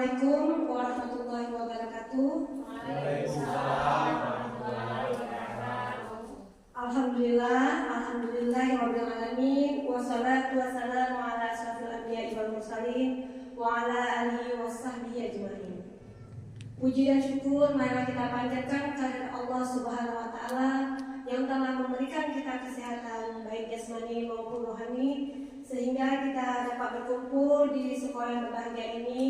Assalamualaikum warahmatullahi wabarakatuh. Waalaikumsalam warahmatullahi wabarakatuh. Alhamdulillahirabbil alamin wassalatu wassalamu ala asyrofil anbiya'i wal mursalin wa ala alihi washabbihi ajmain. Puji dan syukur marilah kita panjatkan kehadirat Allah Subhanahu wa taala yang telah memberikan kita kesehatan baik jasmani maupun rohani sehingga kita dapat berkumpul di sekolah yang berbahagia ini.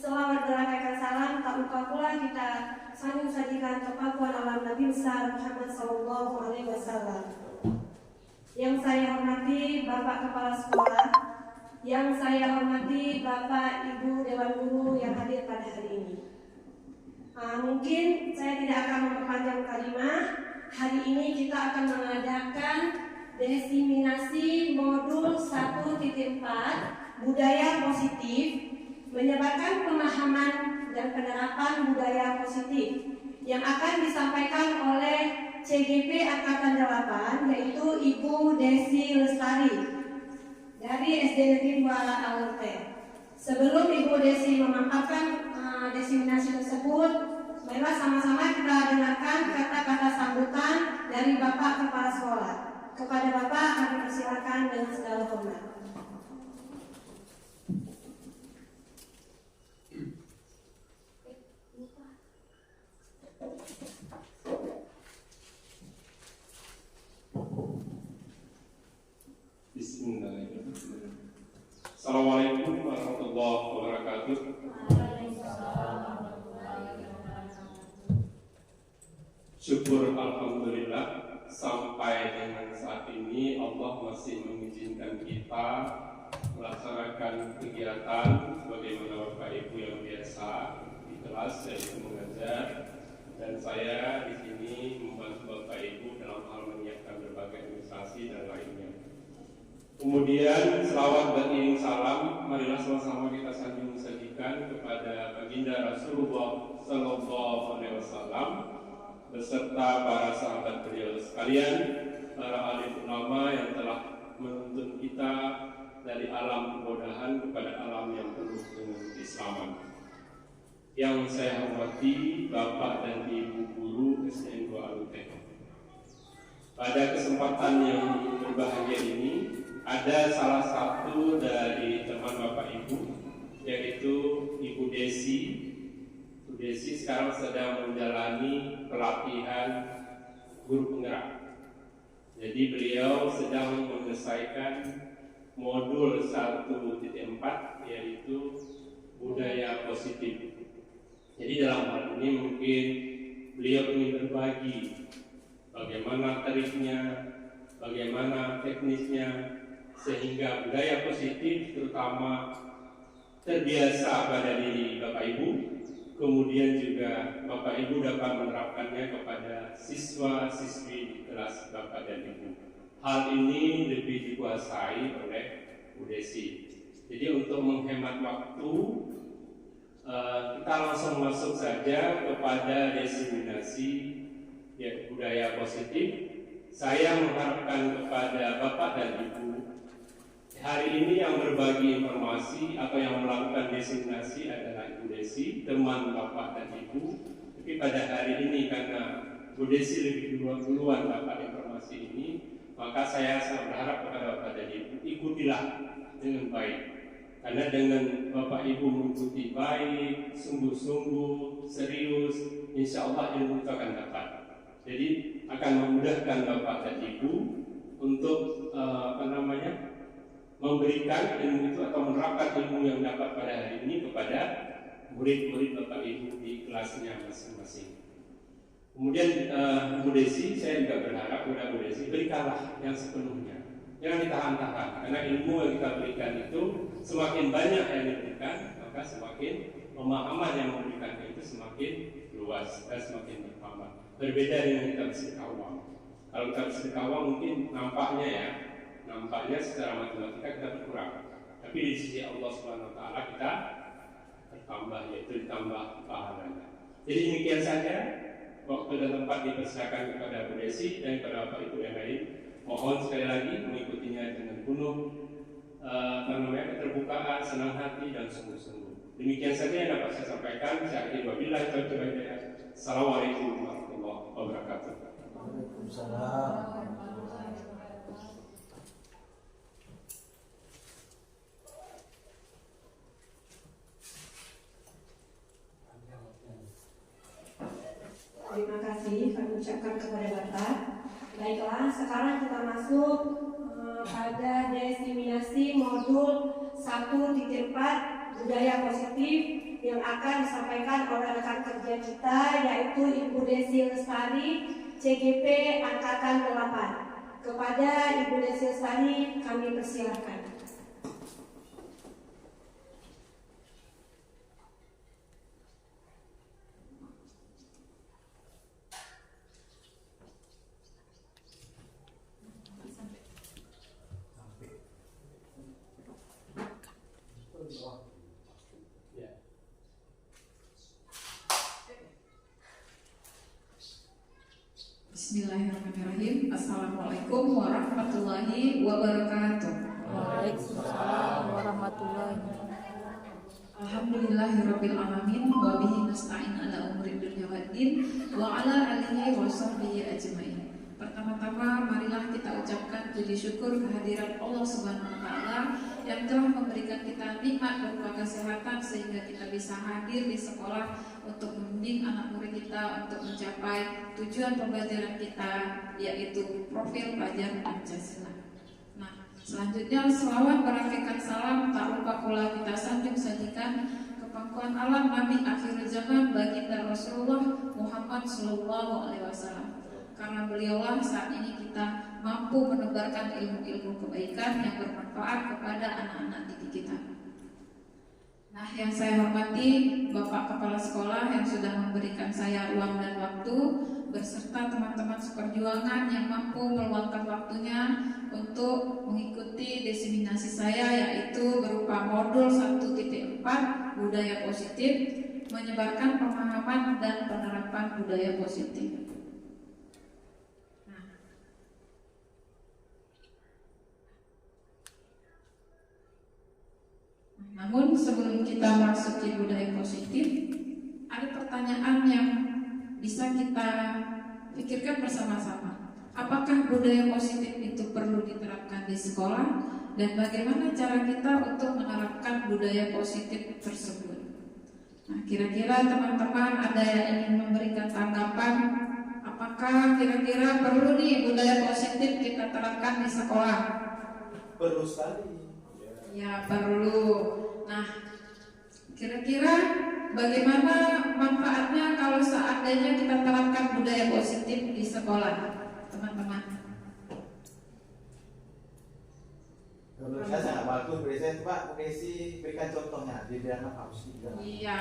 Selawat berangkaikan salam, tak lupa pula kita saling sajikan kepakuan alam Nabi besar Muhammad Sallallahu Alaihi Wasallam. Yang saya hormati Bapak Kepala Sekolah, yang saya hormati Bapak Ibu Dewan Guru yang hadir pada hari ini. Mungkin saya tidak akan memperpanjang kalimat. Hari ini kita akan mengadakan desiminasi modul 1.4 budaya positif, menyebarkan pemahaman dan penerapan budaya positif yang akan disampaikan oleh CGP Angkatan 8, yaitu Ibu Desi Lestari dari SD Negeri 2 Alerte. Sebelum Ibu Desi memaparkan desiminasi tersebut, marilah sama-sama kita dengarkan kata-kata sambutan dari Bapak Kepala Sekolah. Kepada Bapak kami persilakan dengan segala hormat. Bismillahirrahmanirrahim. Assalamualaikum warahmatullahi wabarakatuh. Syukur alhamdulillah sampai dengan saat ini Allah masih mengizinkan kita melaksanakan kegiatan sebagaimana Bapak Ibu yang biasa di kelas yaitu mengajar, dan saya di sini membantu Bapak Ibu dalam hal menyiapkan berbagai administrasi dan lainnya. Kemudian selawat dan iring salam marilah sama-sama kita sanjung sajikan kepada baginda Rasulullah Sallallahu Alaihi Wasallam beserta para sahabat beliau sekalian, para alim ulama yang telah menuntun kita dari alam kebodohan kepada alam yang penuh dengan keislaman. Yang saya hormati Bapak dan Ibu Guru SDN 2 Alute. Pada kesempatan yang berbahagia ini, ada salah satu dari teman Bapak Ibu, yaitu Ibu Desi. Ibu Desi sekarang sedang menjalani pelatihan guru penggerak. Jadi beliau sedang menyelesaikan modul 1.4 yaitu budaya positif. Jadi dalam hal ini mungkin beliau ingin berbagi bagaimana triknya, bagaimana teknisnya, sehingga budaya positif terutama terbiasa pada diri Bapak Ibu, kemudian juga Bapak Ibu dapat menerapkannya kepada siswa-siswi di kelas Bapak dan Ibu. Hal ini lebih dikuasai oleh Bu Desi. Jadi untuk menghemat waktu, kita langsung masuk saja kepada desiminasi budaya positif. Saya mengharapkan kepada Bapak dan Ibu hari ini yang berbagi informasi atau yang melakukan desiminasi adalah Ibu Desi, teman Bapak dan Ibu. Tapi pada hari ini karena Bu Desi lebih duluan dapat informasi ini, maka saya sangat berharap kepada Bapak dan Ibu, ikutilah dengan baik. Karena dengan Bapak Ibu mengikuti baik, sungguh-sungguh, serius, insya Allah ilmu itu akan dapat. Jadi akan memudahkan Bapak dan Ibu untuk memberikan ilmu itu atau menerapkan ilmu yang dapat pada hari ini kepada murid-murid Bapak Ibu di kelasnya masing-masing. Kemudian Bu Desi, saya juga berharap kepada Bu Desi, berikanlah yang sepenuhnya, jangan ditahan-tahan, karena ilmu yang kita berikan itu semakin banyak yang diberikan, maka semakin pemahaman yang memberikan itu semakin luas dan semakin bertambah. Berbeda dengan kita bersedekah. Kalau kita bersedekah mungkin nampaknya secara matematika kita berkurang, tapi di sisi Allah Subhanahu Wa Taala kita bertambah, yaitu ditambah pahalanya. Jadi demikian saja. Waktu dan tempat dipersilakan kepada Bu Desi dan kepada Bapak Ibu yang lain. Mohon sekali lagi mengikutinya dengan penuh keterbukaan, senang hati dan sungguh-sungguh. Demikian saja yang dapat saya sampaikan. Saya akhiri wabillahi taufiq wal hidayah. Assalamualaikum warahmatullahi wabarakatuh. Waalaikumsalam. Terima kasih kami ucapkan kepada Bapak. Baiklah, sekarang kita masuk pada diseminasi modul 1.4 budaya positif yang akan disampaikan oleh rekan kerja kita, yaitu Ibu Desi Lestari, CGP Angkatan 8. Kepada Ibu Desi Lestari kami persilakan. Bismillahirrahmanirrahim. Assalamualaikum warahmatullahi wabarakatuh. Waalaikumsalam warahmatullahi wabarakatuh. Alhamdulillahirabbil alamin wa bihi nasta'in ala umuri dunya waddin wa ala alihi wa sahbihi ajmain. Pertama-tama marilah kita ucapkan puji syukur kehadirat Allah Subhanahu wa taala yang telah memberikan kita nikmat berupa kesehatan sehingga kita bisa hadir di sekolah untuk membimbing anak murid kita untuk mencapai tujuan pembelajaran kita, yaitu profil pelajar Pancasila. Nah, selanjutnya selawat berakikat salam tak lupa pula kita sanjung sajikan ke pangkuan alam Nabi akhir zaman baginda Rasulullah Muhammad SAW. Karena beliaulah saat ini kita mampu menebarkan ilmu-ilmu kebaikan yang bermanfaat kepada anak-anak didik kita. Nah, yang saya hormati Bapak Kepala Sekolah yang sudah memberikan saya ruang dan waktu, beserta teman-teman seperjuangan yang mampu meluangkan waktunya untuk mengikuti diseminasi saya, yaitu berupa modul 1.4 budaya positif, menyebarkan pemahaman dan penerapan budaya positif. Namun sebelum kita masuki budaya positif, ada pertanyaan yang bisa kita pikirkan bersama-sama. Apakah budaya positif itu perlu diterapkan di sekolah, dan bagaimana cara kita untuk menerapkan budaya positif tersebut? Nah, kira-kira teman-teman ada yang ingin memberikan tanggapan? Apakah kira-kira perlu nih budaya positif kita terapkan di sekolah? Perlu sekali. Ya, perlu. Nah, kira-kira bagaimana manfaatnya kalau seandainya kita terapkan budaya positif di sekolah, teman-teman? Menurut saya sangat bagus. Biasanya Pak Desi berikan contohnya di dalam apa sih? Iya,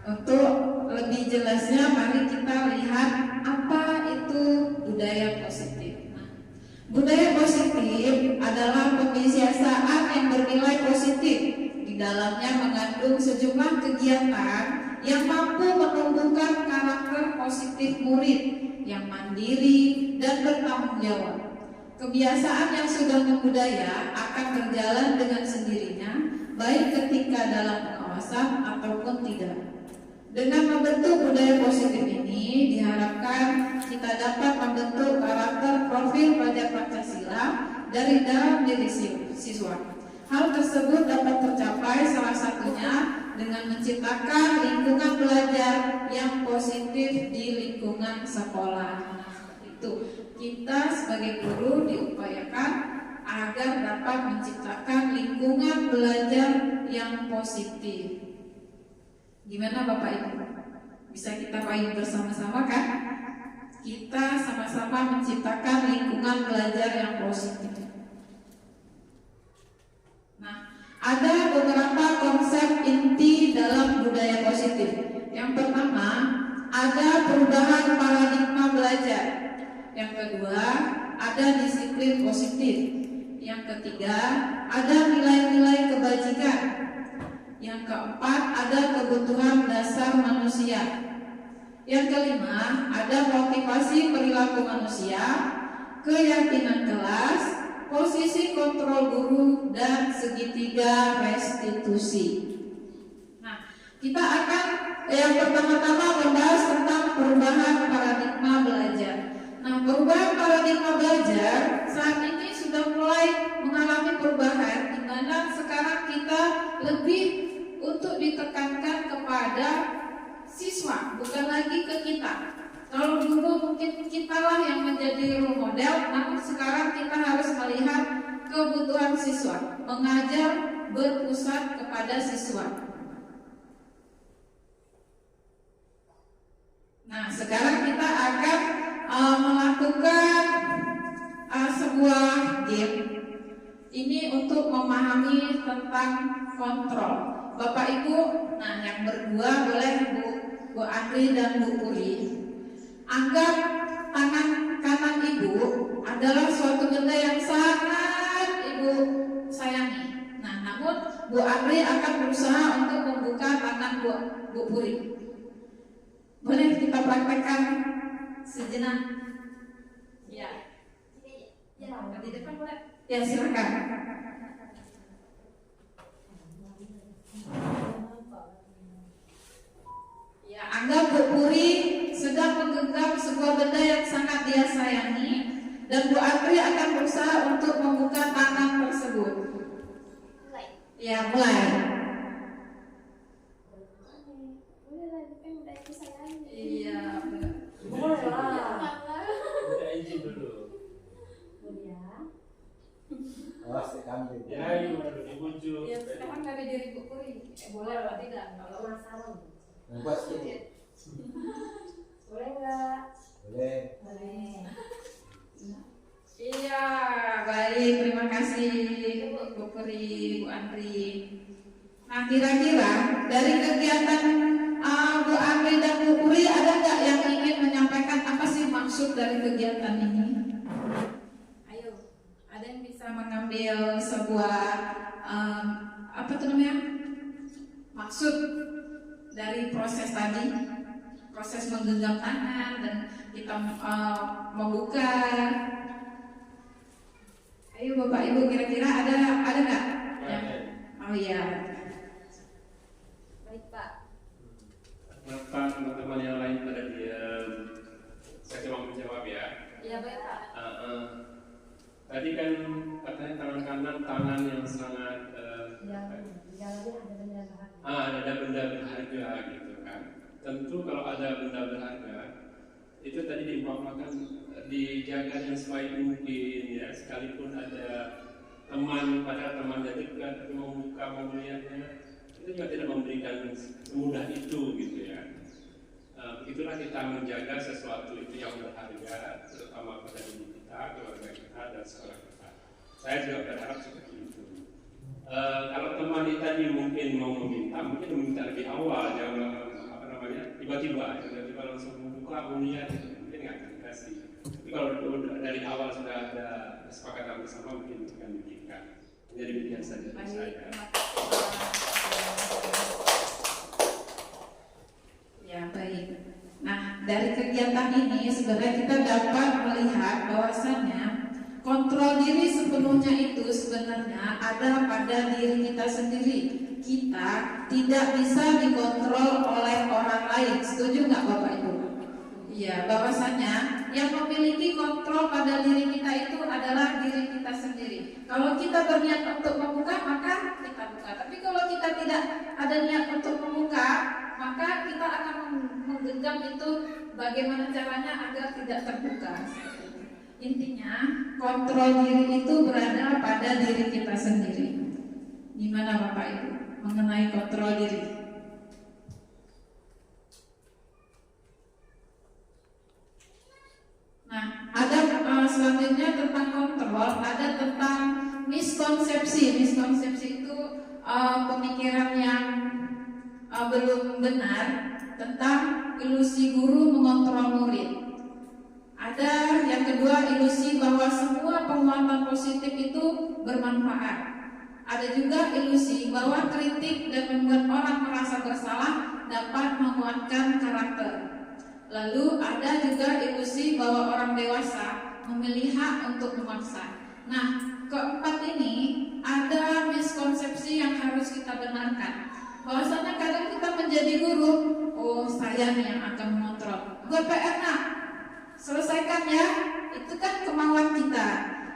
untuk lebih jelasnya mari kita lihat apa itu budaya positif. Budaya positif adalah pembiasaan yang bernilai positif. Di dalamnya mengandung sejumlah kegiatan yang mampu menumbuhkan karakter positif murid yang mandiri dan bertanggung jawab. Kebiasaan yang sudah membudaya akan berjalan dengan sendirinya, baik ketika dalam pengawasan ataupun tidak. Dengan membentuk budaya positif ini, diharapkan kita dapat membentuk karakter profil pelajar Pancasila dari dalam diri siswa. Hal tersebut dapat tercapai salah satunya dengan menciptakan lingkungan belajar yang positif di lingkungan sekolah. Itu kita sebagai guru diupayakan agar dapat menciptakan lingkungan belajar yang positif. Gimana Bapak Ibu? Bisa kita pahami bersama-sama kan? Kita sama-sama menciptakan lingkungan belajar yang positif. Nah, ada beberapa konsep inti dalam budaya positif. Yang pertama, ada perubahan paradigma belajar. Yang kedua, ada disiplin positif. Yang ketiga, ada nilai-nilai kebajikan. Yang keempat, ada kebutuhan dasar manusia. Yang kelima, ada motivasi perilaku manusia, keyakinan kelas, posisi kontrol guru, dan segitiga restitusi. Nah, Kita akan yang pertama-tama membahas tentang perubahan paradigma belajar. Nah, perubahan paradigma belajar saat ini sudah mulai mengalami perubahan, di mana sekarang kita lebih untuk ditekankan kepada siswa, bukan lagi ke kita. Kalau dulu mungkin kitalah yang menjadi role model, namun sekarang kita harus melihat kebutuhan siswa, mengajar berpusat kepada siswa. Nah, sekarang kita akan melakukan sebuah game ini untuk memahami tentang kontrol. Bapak Ibu, nah yang berdua boleh Bu Andri dan Bu Puri. Anggap tangan kanan Ibu adalah suatu benda yang sangat Ibu sayangi. Nah, namun Bu Andri akan berusaha untuk membuka tangan Bu Puri. Boleh kita praktekkan sejenak? Ya. Di depan boleh? Ya, silakan. Ya, anggap Bu Puri sedang menggenggam sebuah benda yang sangat dia sayangi, dan Bu Andri akan berusaha untuk membuka tangan tersebut. Ya, mulai. Iya, Boleh lah. Kita izin dulu. Awas kambing. Ya, ini dulu dibujuk. Ya, sekarang dari diri Bu Puri. Boleh atau tidak? Kalau Penasaran. Buat sedikit. Boleh nggak? Boleh. Boleh. Iya, baik, terima kasih Bu Puri, Bu Andri. Nah, kira-kira dari kegiatan Bu Andri dan Bu Puri ada nggak yang ingin menyampaikan apa sih maksud dari kegiatan ini? Ayo, ada yang bisa mengambil sebuah apa tuh namanya? Maksud dari proses tadi, proses menggenggam tangan dan kita membuka. Ayo Bapak Ibu, kira-kira ada nggak? Oh iya. Baik Pak. Kenapa teman-teman yang lain pada diam? Saya cuma menjawab ya. Iya baik Pak. Tadi kan katanya tangan kanan tangan yang sangat ada benda berharga gitu kan. Tentu kalau ada benda berharga itu tadi diumpamakan dijaga dengan sebaik mungkin ya, sekalipun ada teman padahal teman dekat tapi membuka mau melihatnya itu juga tidak memberikan semudah itu gitu ya. Begitulah kita menjaga sesuatu itu yang berharga, terutama pada diri kita, keluarga kita, dan sekolah kita. Saya juga berharap seperti itu. Kalau teman tadi mungkin mau meminta lebih awal, jangan tiba-tiba langsung membuka melihat itu mungkin nggak akan dikasih. Tapi kalau dari awal sudah ada kesepakatan bersama mungkin akan diberikan. Jadi demikian saja dari saya. Ya, baik. Nah, dari kegiatan ini sebenarnya kita dapat melihat bahwasannya kontrol diri sepenuhnya itu sebenarnya ada pada diri kita sendiri. Kita tidak bisa dikontrol oleh orang lain. Setuju nggak Bapak Ibu? Iya, bahwasannya yang memiliki kontrol pada diri kita itu adalah diri kita sendiri. Kalau kita berniat untuk membuka, maka kita buka. Tapi kalau kita tidak ada niat untuk membuka, maka kita akan menggenggam itu bagaimana caranya agar tidak terbuka. Intinya, kontrol diri itu berada pada diri kita sendiri. Gimana Bapak Ibu mengenai kontrol diri? Nah, ada selanjutnya tentang kontrol, ada tentang miskonsepsi. Miskonsepsi itu pemikiran yang belum benar tentang ilusi guru mengontrol murid. Ada yang kedua, ilusi bahwa semua penguatan positif itu bermanfaat. Ada juga ilusi bahwa kritik dan membuat orang merasa bersalah dapat menguatkan karakter. Lalu ada juga ilusi bahwa orang dewasa memilih hak untuk memaksa. Nah, keempat ini ada miskonsepsi yang harus kita benarkan. Bahwasanya kadang kita menjadi guru, oh saya nih yang akan mengontrol. Buat PR nak, selesaikan ya. Itu kan kemauan kita.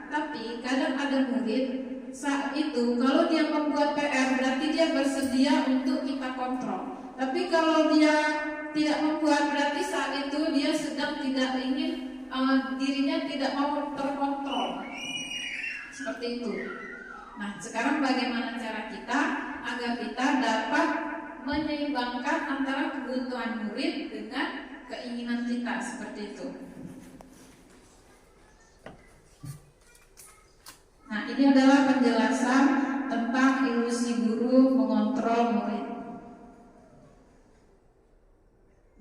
Tapi kadang ada murid saat itu kalau dia membuat PR berarti dia bersedia untuk kita kontrol. Tapi kalau dia tidak membuat berarti saat itu dia sedang tidak ingin dirinya tidak mau terkontrol. Seperti itu. Nah, sekarang bagaimana cara kita agar kita dapat menyeimbangkan antara kebutuhan murid dengan keinginan kita seperti itu. Nah, ini adalah penjelasan tentang ilusi guru mengontrol murid.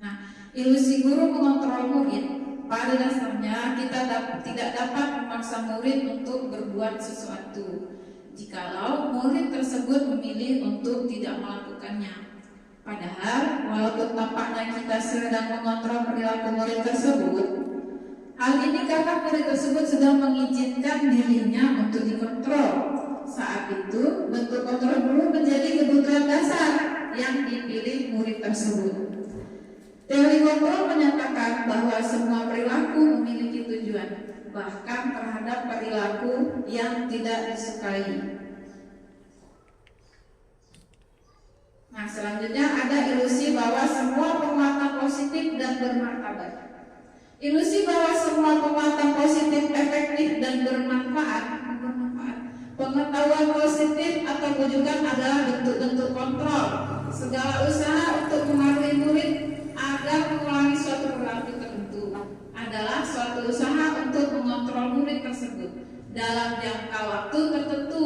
Nah, ilusi guru mengontrol murid pada dasarnya kita tidak dapat memaksa murid untuk berbuat sesuatu jikalau murid tersebut memilih untuk tidak melakukannya. Padahal walaupun tampaknya kita sedang mengontrol perilaku murid tersebut, hal ini karena murid tersebut sedang mengizinkan dirinya untuk dikontrol. Saat itu bentuk kontrol guru menjadi kebutuhan dasar yang dipilih murid tersebut. Teori kontrol menyatakan bahwa semua perilaku memiliki tujuan, bahkan terhadap perilaku yang tidak disukai. Nah, selanjutnya ada ilusi bahwa semua penguatan positif dan bermartabat. Ilusi bahwa semua penguatan positif efektif dan bermanfaat. Pengetahuan positif atau bujukan adalah bentuk-bentuk kontrol. Segala usaha untuk mengaruhi murid agar mengulangi suatu perilaku tertentu adalah suatu usaha untuk mengontrol murid tersebut dalam jangka waktu tertentu.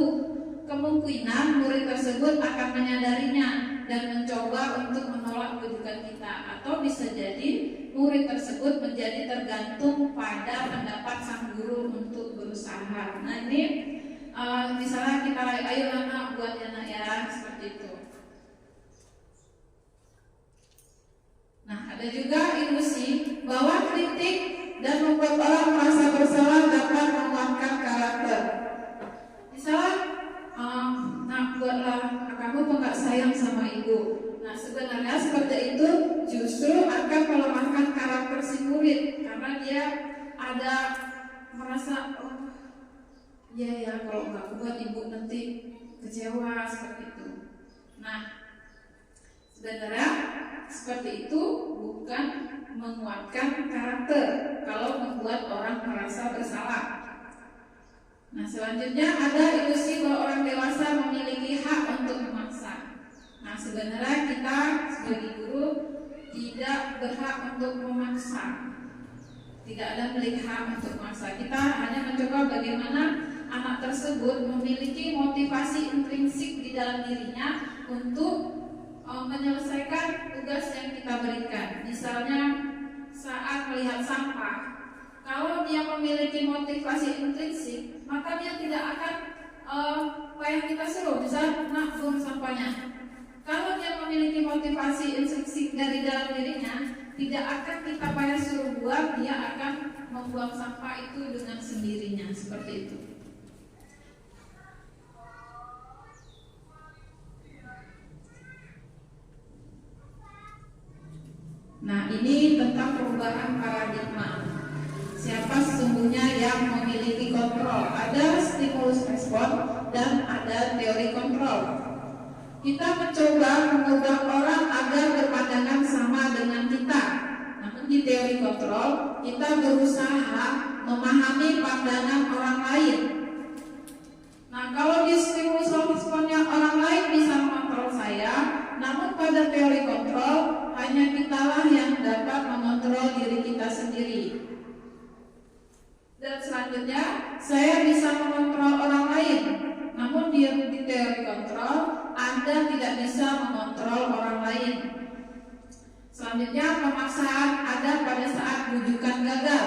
Kemungkinan murid tersebut akan menyadarinya dan mencoba untuk menolak bujukan kita, atau bisa jadi murid tersebut menjadi tergantung pada pendapat sang guru untuk berusaha. Nah, ini misalnya kita ayo anak buat anak ya, seperti itu. Nah, ada juga ilusi bahwa kritik dan membuat orang merasa bersalah dapat menguatkan karakter. Misalnya, nah buatlah kamu kok nggak sayang sama ibu. Nah, sebenarnya seperti itu justru akan melemahkan karakter si murid karena dia ada merasa ya kalau nggak buat ibu nanti kecewa seperti itu. Nah, sebenarnya seperti itu bukan menguatkan karakter kalau membuat orang merasa bersalah. Nah, selanjutnya ada ilusi bahwa orang dewasa memiliki hak untuk memaksa. Nah, sebenarnya kita sebagai guru tidak berhak untuk memaksa. Tidak ada milik hak untuk memaksa. Kita hanya mencoba bagaimana anak tersebut memiliki motivasi intrinsik di dalam dirinya untuk menyelesaikan tugas yang kita berikan. Misalnya saat melihat sampah, kalau dia memiliki motivasi intrinsik, maka dia tidak akan apa yang kita suruh, misalnya nak buang sampahnya. Kalau dia memiliki motivasi intrinsik dari dalam dirinya, tidak akan kita payah suruh buang, dia akan membuang sampah itu dengan sendirinya, seperti itu. Nah, ini tentang perubahan paradigma. Siapa sesungguhnya yang memiliki kontrol? Ada stimulus respon dan ada teori kontrol. Kita mencoba mengubah orang agar berpandangan sama dengan kita. Namun di teori kontrol, kita berusaha memahami pandangan orang lain. Nah, kalau di stimulus responnya orang lain bisa mengontrol saya, namun pada teori kontrol hanya kitalah yang dapat mengontrol diri kita sendiri. Dan selanjutnya, saya bisa mengontrol orang lain, namun di teori kontrol Anda tidak bisa mengontrol orang lain. Selanjutnya, pemaksaan ada pada saat bujukan gagal.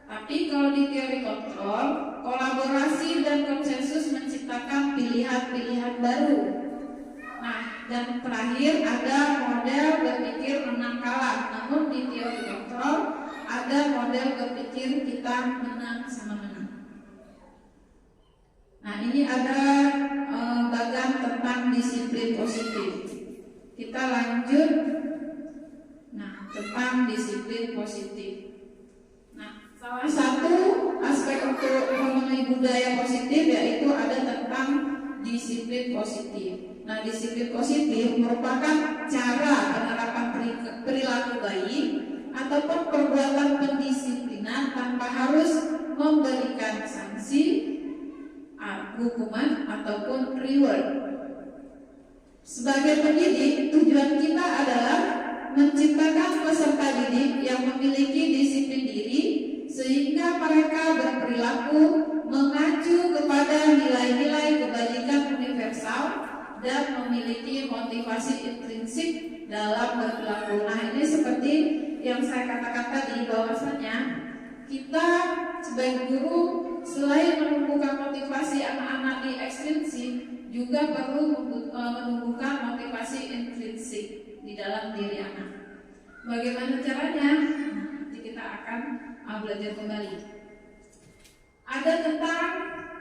Tapi kalau di teori kontrol, kolaborasi dan konsensus menciptakan pilihan-pilihan baru. Nah, dan terakhir ada model berpikir menang kalah. Namun di teori kontrol ada model berpikir kita menang sama menang. Nah, ini ada seragam tentang disiplin positif. Kita lanjut. Nah, tentang disiplin positif. Nah, salah satu aspek untuk memenuhi budaya positif yaitu ada tentang disiplin positif. Nah, disiplin positif merupakan cara penerapan perilaku baik ataupun perbuatan pendisiplinan tanpa harus memberikan sanksi, hukuman ataupun reward. Sebagai pendidik, tujuan kita adalah menciptakan peserta didik yang memiliki disiplin diri sehingga mereka berperilaku mengacu kepada nilai-nilai kebajikan universal dan memiliki motivasi intrinsik dalam berperilaku. Nah, ini seperti yang saya katakan tadi, bahwasanya kita sebagai guru selain menumbuhkan motivasi anak-anak di ekstrinsik, juga perlu menumbuhkan motivasi intrinsik di dalam diri anak. Bagaimana caranya? Nanti kita akan belajar kembali. Ada tentang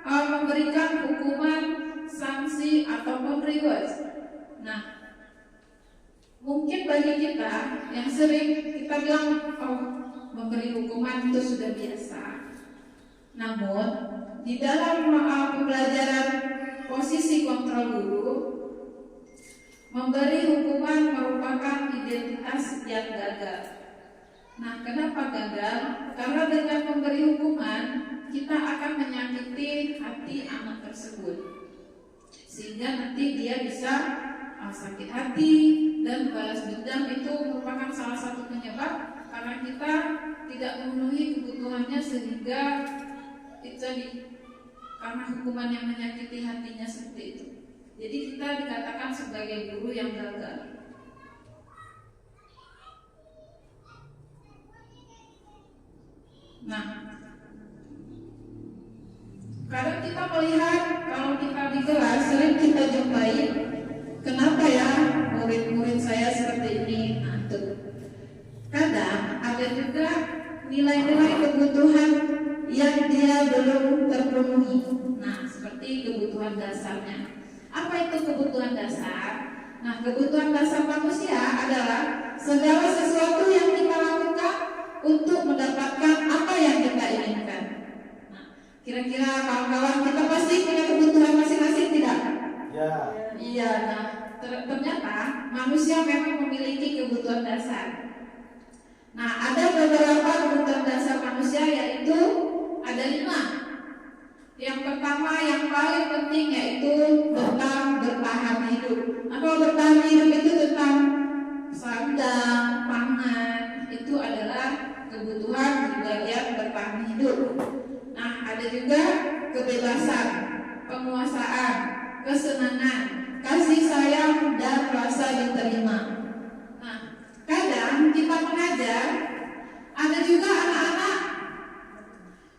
memberikan hukuman, sanksi ataupun reward. Nah, mungkin bagi kita yang sering kita bilang, oh, memberi hukuman itu sudah biasa. Namun di dalam pembelajaran posisi kontrol guru, memberi hukuman merupakan identitas yang gagal. Nah, kenapa gagal? Karena dengan memberi hukuman kita akan menyakiti hati anak tersebut, sehingga nanti dia bisa sakit hati dan balas dendam. Itu merupakan salah satu penyebab karena kita tidak memenuhi kebutuhannya, sehingga itu tadi, karena hukuman yang menyakiti hatinya seperti itu. Jadi kita dikatakan sebagai guru yang gagal. Nah, kadang kita melihat kalau kita di kelas sering kita jumpai, kenapa ya murid-murid saya seperti ini? Nah, tuh. Kadang ada juga nilai-nilai kebutuhan yang dia belum terpenuhi. Nah, seperti kebutuhan dasarnya. Apa itu kebutuhan dasar? Nah, kebutuhan dasar manusia adalah segala sesuatu yang kita lakukan untuk mendapatkan apa yang kita inginkan. Nah, kira-kira kawan-kawan kita pasti punya kebutuhan masing-masing, tidak? Ya. Iya. Nah, ternyata manusia memang memiliki kebutuhan dasar. Nah, ada beberapa kebutuhan dasar manusia, yaitu ada 5. Yang pertama yang paling penting yaitu tentang bertahan hidup. Nah, kalau bertahan hidup itu tentang sandang, pangan, itu adalah kebutuhan di bagian bertahan hidup. Nah, ada juga kebebasan, penguasaan, kesenangan, kasih sayang, dan rasa diterima. Nah, kadang kita mengajar, ada juga anak-anak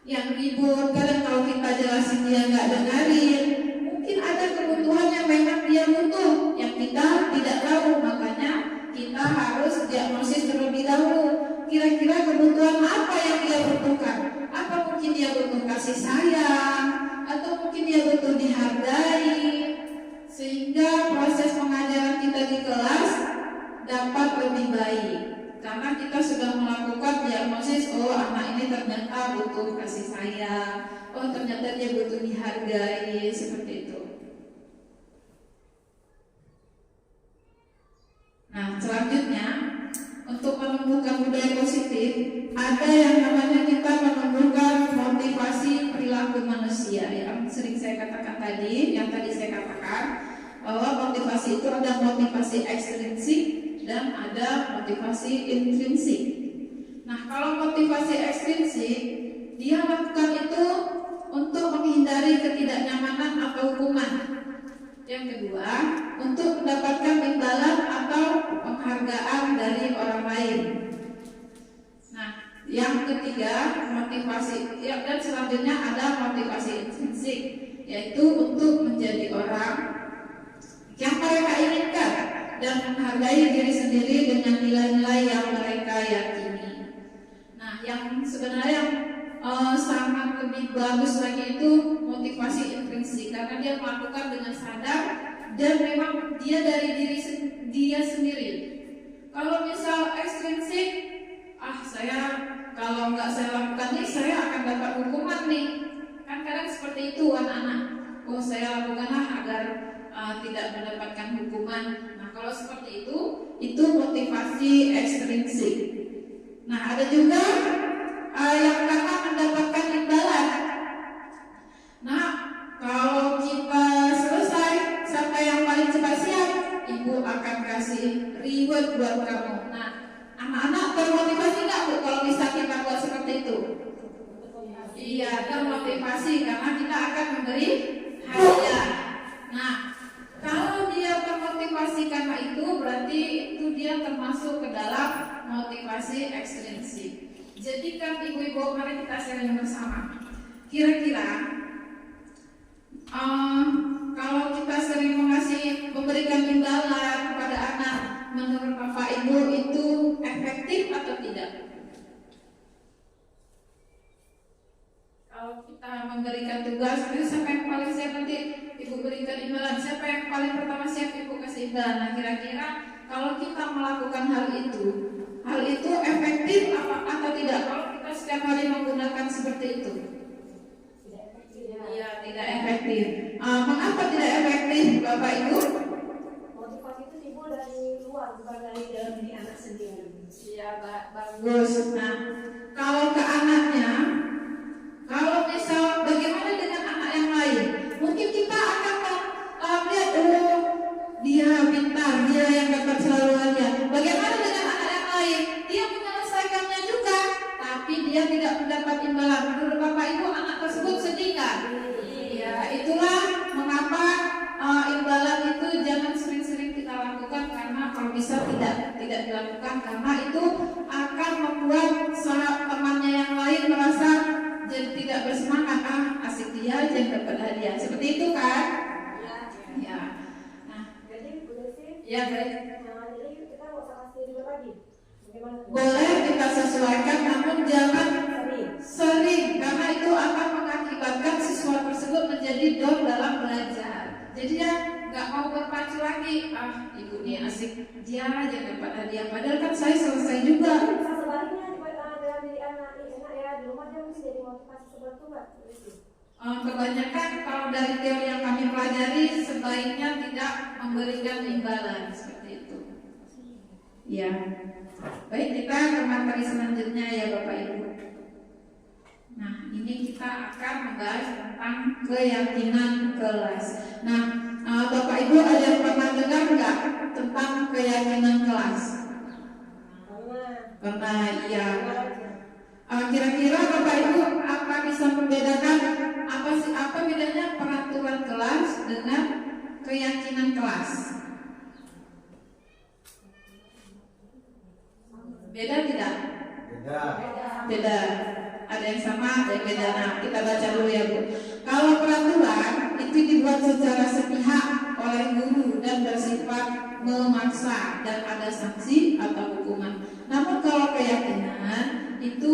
yang ribut. Kadang kalau kita jelasin dia nggak dengerin. Mungkin ada kebutuhan yang memang dia butuh, yang kita tidak tahu. Makanya kita harus diagnosis terlebih dahulu. Kira-kira kebutuhan apa yang dia butuhkan? Apa mungkin dia butuh kasih sayang, atau mungkin dia butuh dihargai, sehingga proses pengajaran kita di kelas dapat lebih baik. Karena kita sudah melakukan diagnosis, oh anak ini ternyata butuh kasih sayang, oh ternyata dia butuh dihargai, seperti itu. Nah, selanjutnya untuk menumbuhkan budaya positif, ada yang namanya kita menumbuhkan motivasi perilaku manusia. Yang sering saya katakan tadi, yang tadi saya katakan bahwa motivasi itu ada motivasi ekstrinsik dan ada motivasi intrinsik. Nah, kalau motivasi ekstrinsik, dia lakukan itu untuk menghindari ketidaknyamanan atau hukuman. Yang kedua, untuk mendapatkan imbalan atau penghargaan dari orang lain. Nah, yang ketiga, motivasi dan selanjutnya ada motivasi intrinsik, yaitu untuk menjadi orang yang mereka inginkan dan menghargai diri sendiri dengan nilai-nilai yang mereka yakini. Nah, yang sebenarnya sangat lebih bagus lagi itu motivasi intrinsik, karena dia melakukan dengan sadar dan memang dia dari dia sendiri. Kalau misal ekstrinsik, saya kalau nggak saya lakukan ini saya akan dapat hukuman nih, kan kadang seperti itu anak-anak. Saya lakukanlah agar tidak mendapatkan hukuman. Nah kalau seperti itu motivasi ekstrinsik. Nah ada juga yang karena mendapatkan imbalan. Nah kalau kita selesai, siapa yang paling cepat siap, ibu akan kasih reward buat kamu. Nah anak-anak termotivasi nggak Bu kalau bisa kita buat seperti itu? Iya, termotivasi karena kita akan memberi hadiah. Nah kalau dia termotivasi karena itu, berarti itu dia termasuk ke dalam motivasi ekstrinsik. Jadi kan ibu-ibu, mari kita sharing bersama. Kira-kira kalau kita sering memberikan imbalan kepada anak, menurut Bapak Ibu itu efektif atau tidak? Kalau kita memberikan tugas, siapa yang paling siap nanti ibu berikan imbalan? Siapa yang paling pertama siap ibu kasih imbalan? Nah kira-kira kalau kita melakukan hal itu efektif atau tidak? Kalau kita setiap hari menggunakan seperti itu? Iya, tidak efektif. Mengapa tidak efektif, Bapak Ibu? Motivasi itu timbul dari luar, bukan dari dalam diri anak sendiri. Iya, bagus. Nah, kalau ke anaknya, kalau misal bagaimana dengan anak yang lain? Mungkin kita akan melihat dia pintar, dia yang dapat selalu hadiah. Bagaimana dengan anak yang lain? Dia menyelesaikannya juga, tapi dia tidak mendapat imbalan. Menurut Bapak Ibu, anak tersebut sedih kan? Iya, itulah mengapa imbalan itu jangan sering-sering kita lakukan, karena kalau bisa tidak dilakukan, karena itu akan membuat temannya yang lain merasa jadi tidak bersemangat. Asik dia aja yang dapat hadiah. Seperti itu kan? Ya. Nah, Jadi boleh sih. ya baik. Jadi kita nggak usah kasih reward lagi. Bagaimana? Boleh kita sesuaikan, namun jangan sering, karena itu akan mengakibatkan siswa tersebut menjadi down dalam belajar. Jadi dia nggak mau berpacu lagi. Ibu ini asik, dia aja dapat hadiah. Padahal kan saya selesai juga. Bisa sebaliknya dalam diri anak ini enak ya, di rumah dia mesti jadi motivasi seperti itu nggak? Kebanyakan kalau dari teori yang kami pelajari, sebaiknya tidak memberikan imbalan seperti itu. Ya. Baik, kita ke materi selanjutnya ya Bapak Ibu. Nah, ini kita akan membahas tentang keyakinan kelas. Nah, Bapak Ibu ada yang pernah dengar nggak tentang keyakinan kelas? Pernah, iya. Kira-kira Bapak Ibu apa bisa membedakan apa bedanya peraturan kelas dengan keyakinan kelas? Beda tidak? Beda. Ada yang sama, ada yang beda. Nah, kita baca dulu ya Bu. Kalau peraturan itu dibuat secara sepihak oleh guru dan bersifat memaksa dan ada sanksi atau hukuman. Namun kalau keyakinan itu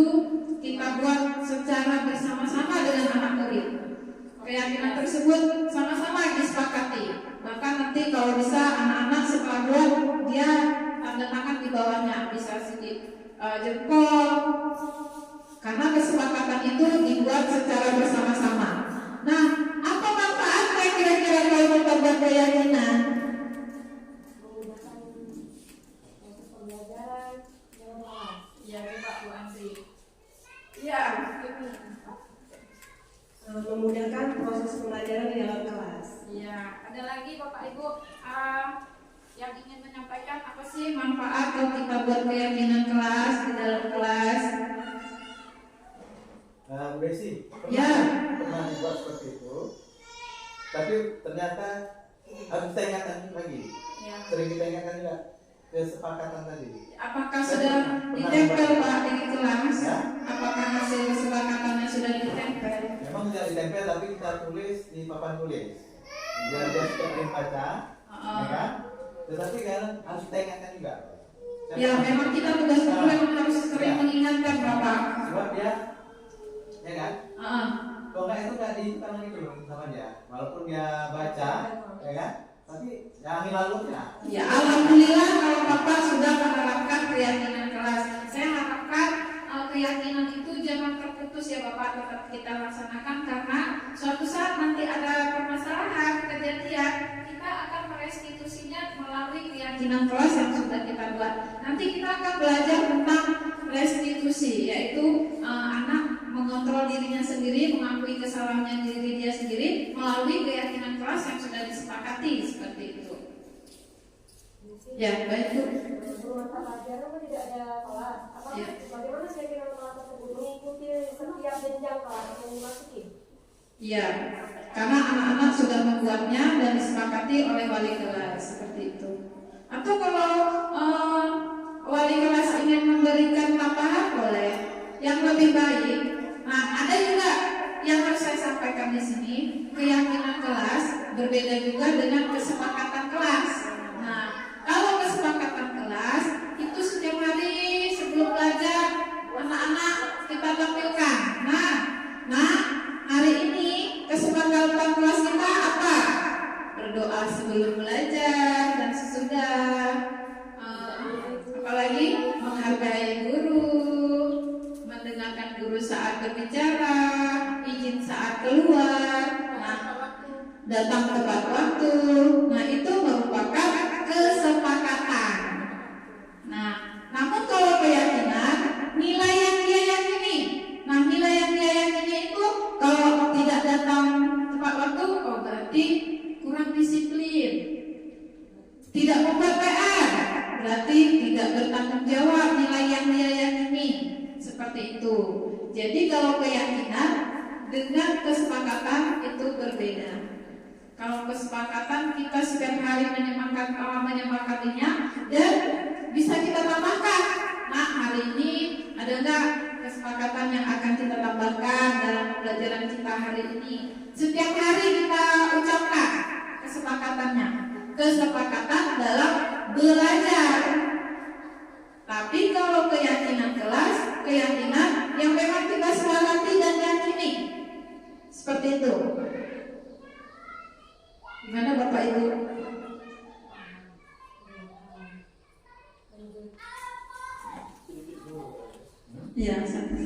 kita buat secara bersama-sama dengan anak murid. Keyakinan tersebut sama-sama disepakati. Bahkan nanti kalau bisa anak-anak setelah buat dia tanda tangan di bawahnya, bisa sedikit jempol, karena kesepakatan itu dibuat secara bersama-sama. Nah, apa manfaatnya kira-kira kalau kita buat keyakinan? Ya, Pak Bu Andri. Ya, memudahkan proses pembelajaran di dalam kelas. ya. Ada lagi Bapak Ibu yang ingin menyampaikan apa sih manfaat kalau kita buat keyakinan kelas di dalam kelas? Bu Desi, pernah dibuat seperti itu, tapi ternyata harus kita ingatkan lagi. Ya. Sering kita ingatkan juga kesepakatan tadi. Apakah sudah ditempel Pak di kelas? Ya. Apakah hasil kesepakatannya sudah ditempel? Memang tidak ditempel, tapi kita tulis di papan tulis. Biar dia setiap hari baca, ya kan? Tetapi kan harus kita ingatkan juga. Ya, memang kita tugas guru memang harus sering mengingatkan Bapak. Sebab dia ya kan? Ah, Kalau nggak itu nggak ditangan itu sama dia, walaupun dia baca, ya kan? Tapi jangan hilalutnya. ya alhamdulillah kalau Bapak sudah menerapkan keyakinan kelas. Saya harapkan keyakinan itu jangan terputus ya Bapak, tetap kita laksanakan karena suatu saat nanti ada permasalahan kejadian kita akan merestitusinya melalui keyakinan kelas yang sudah kita buat. Nanti kita akan belajar tentang restitusi, yaitu anak mengontrol dirinya sendiri, mengakui kesalahannya diri dia sendiri melalui keyakinan kelas yang sudah disepakati seperti itu. Ya, baik Bu. Mata pelajaran kan tidak ada kelas. Apakah Ya. bagaimana keyakinan kelas tersebut mengikuti setiap jenjang kelas yang dimasuki? Iya, karena anak-anak sudah membuatnya dan disepakati oleh wali kelas seperti itu. Atau kalau wali kelas ingin memberikan tambahan boleh, yang lebih baik. Nah, ada juga yang harus saya sampaikan di sini, keyakinan kelas berbeda juga dengan kesepakatan kelas. Nah, kalau kesepakatan kelas itu setiap hari sebelum belajar anak-anak kita tampilkan. Nah, hari ini kesepakatan kelas kita apa? Berdoa sebelum belajar dan sesudah. Apalagi menghargai guru, mendengarkan guru saat berbicara, izin saat keluar, datang tepat waktu. Nah, itu merupakan kesepakatan. Nah, namun kalau keyakinan, nilai yang dia yakini. Nah, nilai yang dia yakini itu kalau tidak datang tepat waktu, oh berarti kurang disiplin. Tidak membuat PR, berarti tidak bertanggung jawab nilai yang dia yakini. Seperti itu. Jadi kalau keyakinan dengan kesepakatan itu berbeda. Kalau kesepakatan kita setiap hari menyepakatinya dan bisa kita tambahkan. Nah, hari ini ada nggak kesepakatan yang akan kita tambahkan dalam pembelajaran kita hari ini? Setiap hari kita ucapkan kesepakatannya. Kesepakatan dalam belajar. Tapi kalau keyakinan kelas, keyakinan yang memang kita sepakati dan yakini. Seperti itu. Gimana Bapak Ibu? Ya, sampai.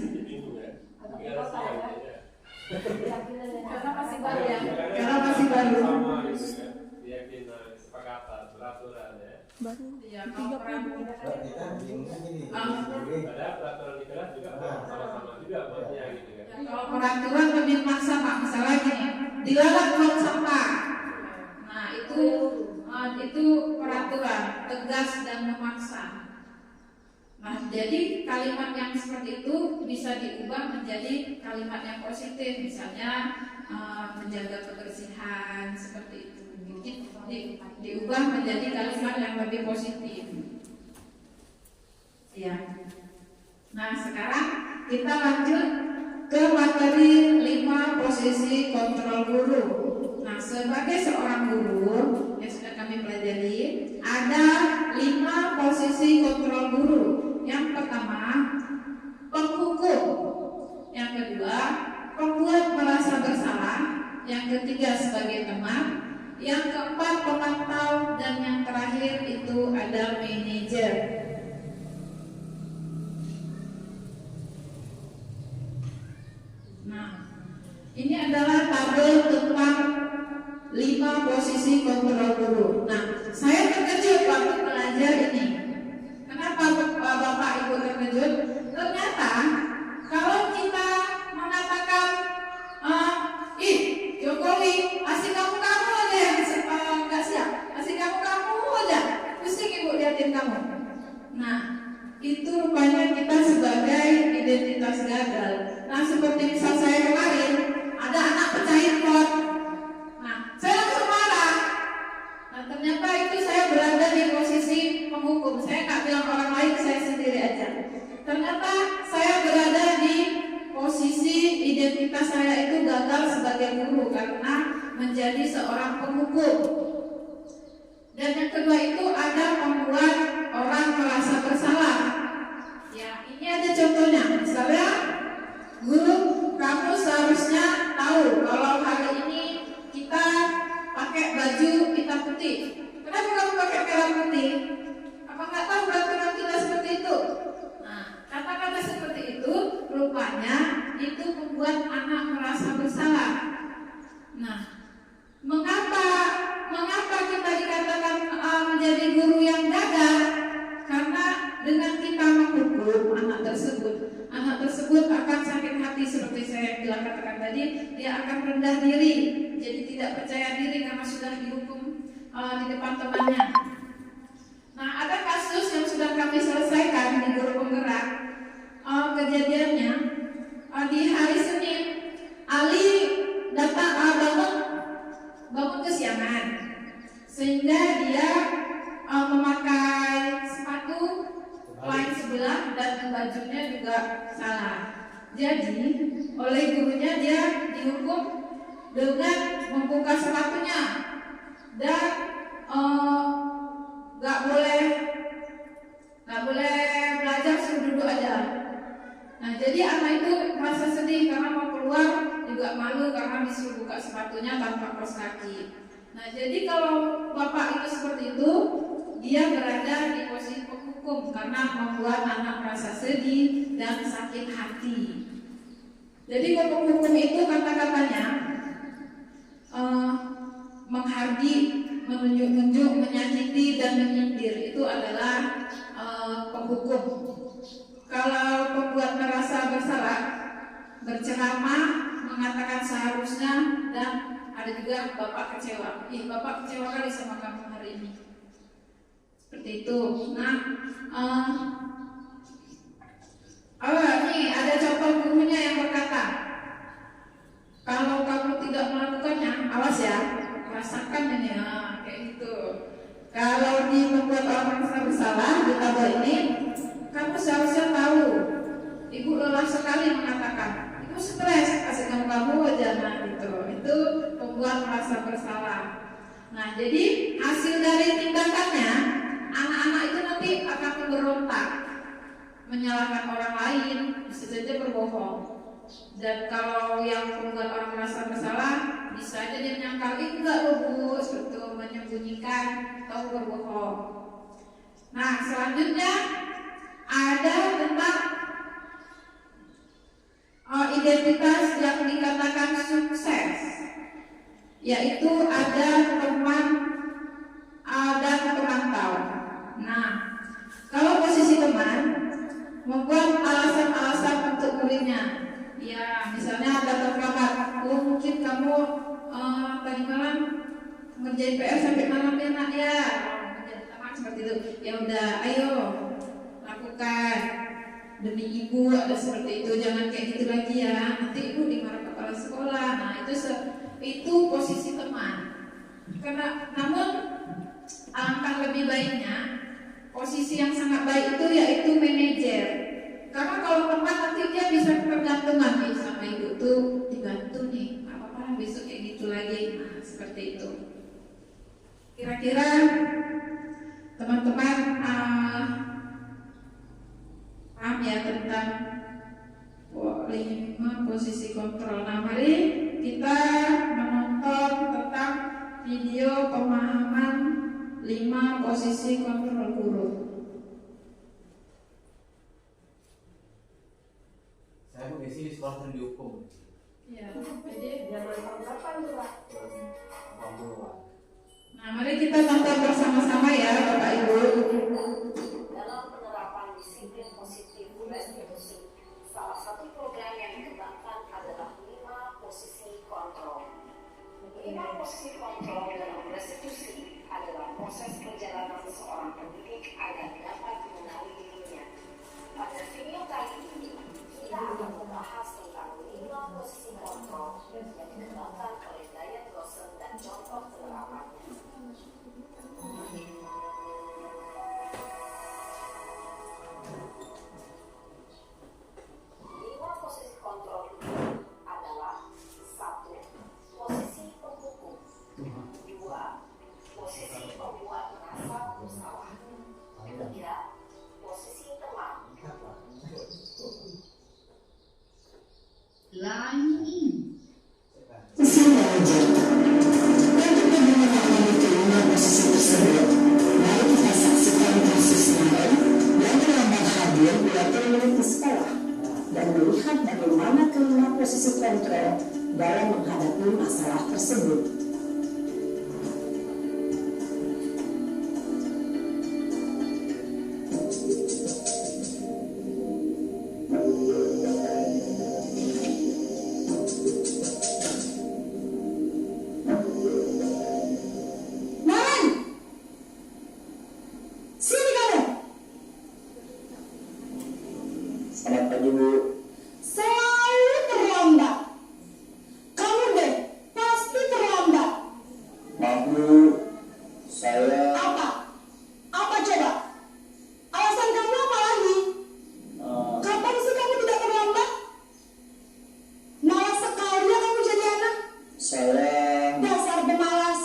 Karena masih baru ya. Karena masih baru. Sama gitu kan, keyakinan, kesepakatan, peraturan ya. Ya, kalau peraturan. Kita bingungnya gini. Ada peraturan di kelas juga sama-sama juga buatnya gitu kan. Kalau peraturan lebih maksa Pak, misalnya gini, dilarang buang sampah. Nah, itu peraturan tegas dan memaksa. Nah, jadi kalimat yang seperti itu bisa diubah menjadi kalimat yang positif, misalnya menjaga kebersihan seperti itu. Diubah menjadi kalimat yang lebih positif. Ya. Nah, sekarang kita lanjut ke materi 5 posisi kontrol guru. Nah, sebagai seorang guru yang sudah kami pelajari, ada 5 posisi kontrol guru. Yang pertama, penghukum. Yang kedua, pembuat merasa bersalah. Yang ketiga, sebagai teman. Yang keempat, pemantau. Dan yang terakhir itu ada manajer. Nah, ini adalah tabel tentang 5 posisi kontrol guru. Nah, saya terkejut waktu belajar ini. Kenapa Bapak Ibu terkejut? Ternyata kalau kita mengatakan, Jokowi, asik kamu aja yang nggak siap, asik kamu aja, pusing Ibu liatin kamu. Nah, itu rupanya kita sebagai identitas gagal. Nah, seperti misal saya kemarin, ada anak pecahin pot. Nah, saya langsung marah. Nah, ternyata itu saya berada di posisi penghukum. Saya nggak bilang orang lain, saya sendiri aja. Ternyata saya berada di posisi identitas saya itu gagal sebagai guru karena menjadi seorang penghukum. Dan yang kedua itu ada membuat orang merasa bersalah. Ya, ini ada contohnya. Misalnya, guru membuat anak merasa bersalah. Nah, mengapa kita dikatakan menjadi guru yang gagal? Karena dengan kita menghukum anak tersebut akan sakit hati, seperti saya bilang katakan tadi, dia akan rendah diri, jadi tidak percaya diri karena sudah dihukum di depan temannya. Nah, ada kasus yang sudah kami selesaikan di Guru Penggerak. Kejadiannya di hari Senin, Ali bangun kesiangan, sehingga dia memakai sepatu lain sebelah dan bajunya juga salah. Jadi oleh gurunya dia dihukum dengan membuka sepatunya dan nggak boleh belajar, suruh duduk aja. Nah, jadi anak itu merasa sedih karena mau keluar juga malu karena disuruh buka sepatunya tanpa kaos kaki. Nah, jadi kalau bapak itu seperti itu, dia berada di posisi penghukum karena membuat anak merasa sedih dan sakit hati. Jadi penghukum itu kata-katanya menghardi, menunjuk-nunjuk, menyakiti dan menyindir, itu adalah penghukum. Kalau pembuat merasa bersalah, berceramah, mengatakan seharusnya, dan ada juga bapak kecewa. Bapak kecewa kali sama kamu hari ini. Seperti itu. Nah, ini ada contoh gurunya yang berkata, kalau kamu tidak melakukannya, awas ya, rasakan ini, kayak gitu. Kalau membuat orang merasa bersalah di tabel ini, kamu seharusnya tahu, ibu lelah sekali mengatakan, ibu stres, kasih kamu aja, nah gitu. Itu membuat merasa bersalah. Nah, jadi hasil dari tindakannya, anak-anak itu nanti akan memberontak, menyalahkan orang lain, bisa saja berbohong. Dan kalau yang membuat orang merasa bersalah, bisa aja dia menyangkal, enggak loh bu, betul, menyembunyikan atau berbohong. Nah, selanjutnya ada tentang identitas yang dikatakan sukses, yaitu ada teman, ada pemantau. Nah, kalau posisi teman membuat alasan-alasan untuk muridnya, ya misalnya ada kabar, mungkin kamu tadi malam ngerjain PR sampai malam ya nak ya, seperti itu. Ya udah, ayo lakukan demi ibu, ada seperti itu, jangan kayak gitu lagi ya, nanti ibu dimarah kepala sekolah. Nah, itu posisi teman. Karena namun alangkah lebih baiknya posisi yang sangat baik itu yaitu manajer. Karena kalau teman nanti dia bisa ketergantungan nih sama ibu tuh, dibantu nih, apa-apa besok kayak gitu lagi. Nah, seperti itu. Kira-kira teman-teman paham ya tentang 5 posisi kontrol. Nah, mari kita menonton tentang video pemahaman 5 posisi kontrol guru. Saya mau isi di sekolah dihukum. Ya, jadi Zaman kapan tuh Pak? nah, mari kita tonton bersama-sama ya Bapak Ibu. Dalam penerapan disiplin positif restitusi, salah satu program yang dikembangkan adalah 5 posisi kontrol. 5 posisi kontrol dalam restitusi adalah proses perjalanan seorang pendidik agar dapat mengenali dirinya. Pada video kali ini, kita akan membahas tentang 5 posisi kontrol yang dikembangkan oleh Diane Lawson dan contoh penerapannya. Posisi kontrol itu adalah 1. Posisi penghukum, 2. Posisi pembuat merasa bersalah, 3. Posisi teman. Line in. Sesungguhnya, untuk lebih memahami kelima posisi tersebut, mari kita saksikan kasus lain yang terlambat hadir yaitu murid di sekolah. dan melihat bagaimana kelima posisi kontrol dalam menghadapi masalah tersebut. Selamat pagi, Bu. Selalu terlambat. Kamu deh pasti terlambat. Maaf, Bu. Saya Apa? Apa coba? Alasan kamu apa lagi? Kapan sih kamu tidak terlambat? Malas sekali ya kamu jadi anak. saya Dasar pemalas.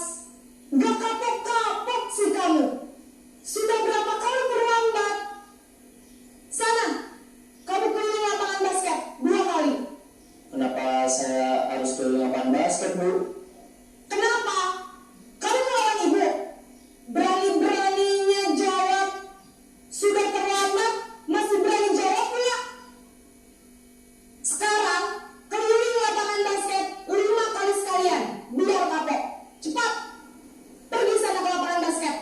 Gak kapok-kapok sih kamu. Sudah berapa kali terlambat? Sana, kamu keliling lapangan basket 2 kali. kenapa saya harus keliling lapangan basket, Bu? Kenapa? Kamu melawan ibu. Berani-beraninya jawab. Sudah terlambat, masih berani jawab pula. Sekarang, keliling lapangan basket 5 kali sekalian. Biar kapok. Cepat. Pergi sana ke lapangan basket.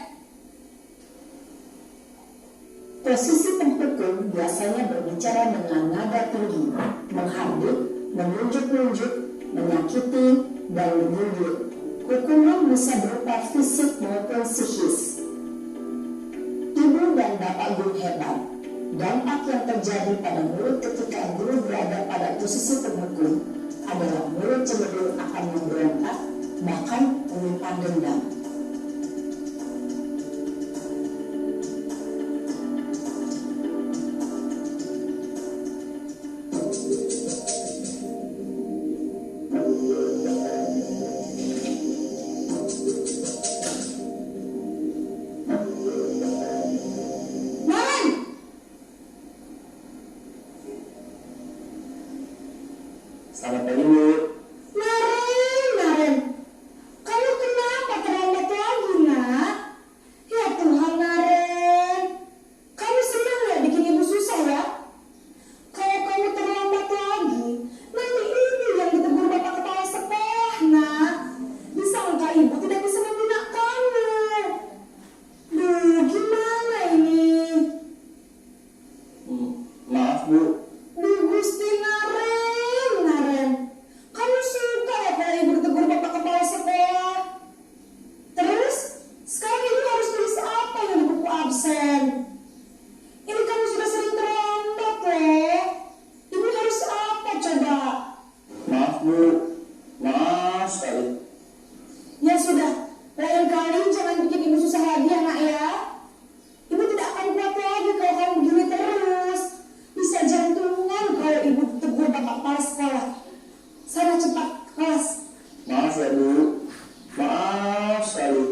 Posisi penghukum biasanya berbicara dengan nada tinggi, menghardik, menunjuk-nunjuk, menyakiti, dan menyindir. Hukuman bisa berupa fisik maupun psikis. Ibu dan bapak guru hebat. Dampak yang terjadi pada mulut ketika guru berada pada posisi penghukum adalah mulut cenderung akan memberontak, bahkan menyimpan dendam. Naren! Selamat pagi, Bu. Naren! Kamu kenapa terlambat lagi, nak? Ya Tuhan, Naren. Kamu senang ya bikin ibu susah ya? Kalau kamu terlambat lagi, nanti ibu yang ditegur bapak kepala sekolah, nak. Disangka ibu tidak bisa membina kamu. Duh, gimana ini? Maaf, Bu. Duh, Gusti Naren. Kamu suka ya kalau ibu ditegur bapak kepala sekolah? Terus, sekarang ibu harus tulis apa yang di buku absen? Ini kamu sudah sering terlambat loh. Ibu harus apa coba? Maaf, Bu. Maaf sekali. Ya sudah, lain kali jangan bikin ibu susah lagi ya nak ya. Ibu tidak akan kuat lagi kalau kamu begini terus. Bisa jantungan kalau ibu ditegur bapak kepala sekolah. Sana cepat kelas. Maaf ya, Bu. Maaf sekali.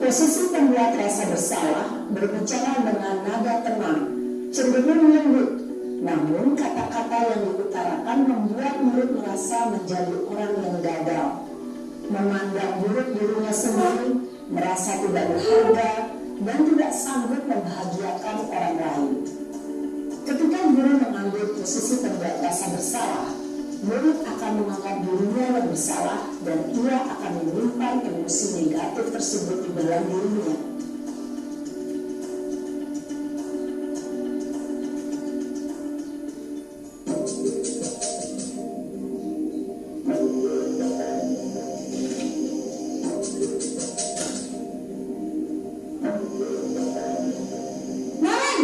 Posisi pembuat rasa bersalah berbicara dengan nada tenang, cenderung lembut. Namun kata-kata yang diutarakan membuat murid merasa menjadi orang yang gagal, memandang buruk dirinya sendiri, merasa tidak berharga, dan tidak sanggup membahagiakan orang lain. Ketika guru mengambil posisi pembuat rasa bersalah, murid akan menganggap dirinya yang bersalah dan ia akan menyimpan emosi negatif tersebut di dalam dirinya. Naren!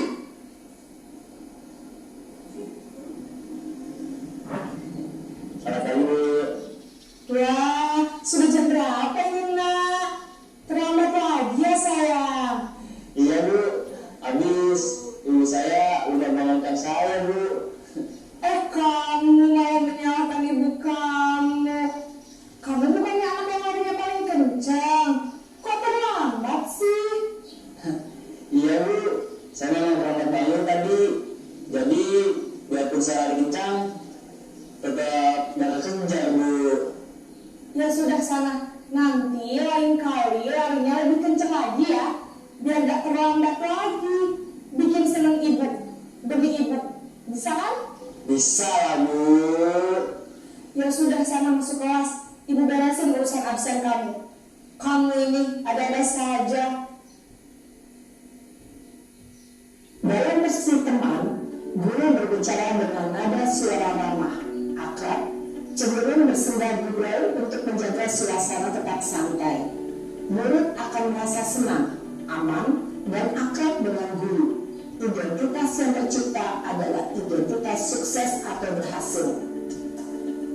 Selamat pagi, Bu. Wah, sudah jam berapa ini nak? Terlambat lagi ya sayang. Iya, Bu. Habis ibu saya udah bangunkan saya, Bu. Kamu malah menyalahkan ibu kamu. Kamu bukannya anak yang larinya paling kencang. Kok terlambat sih? Iya, Bu. Saya memang terlambat bangun tadi. Jadi biarpun saya lari kencang, tetap gak kencang, Bu. Ya sudah sana. Nanti lain kali larinya lebih kencang lagi ya. Biar gak terlambat lagi. Bisa lah Bu. Ya sudah, sana masuk kelas. Ibu beresin urusan absen kamu. Kamu ini ada-ada saja. Dalam bersih teman, guru berbicara dengan nada suara ramah, akrab, cenderung bersenda gurau untuk menjaga suasana tetap santai. Murid akan merasa senang, aman, dan akrab dengan guru. Identitas yang tercipta adalah identitas sukses atau berhasil.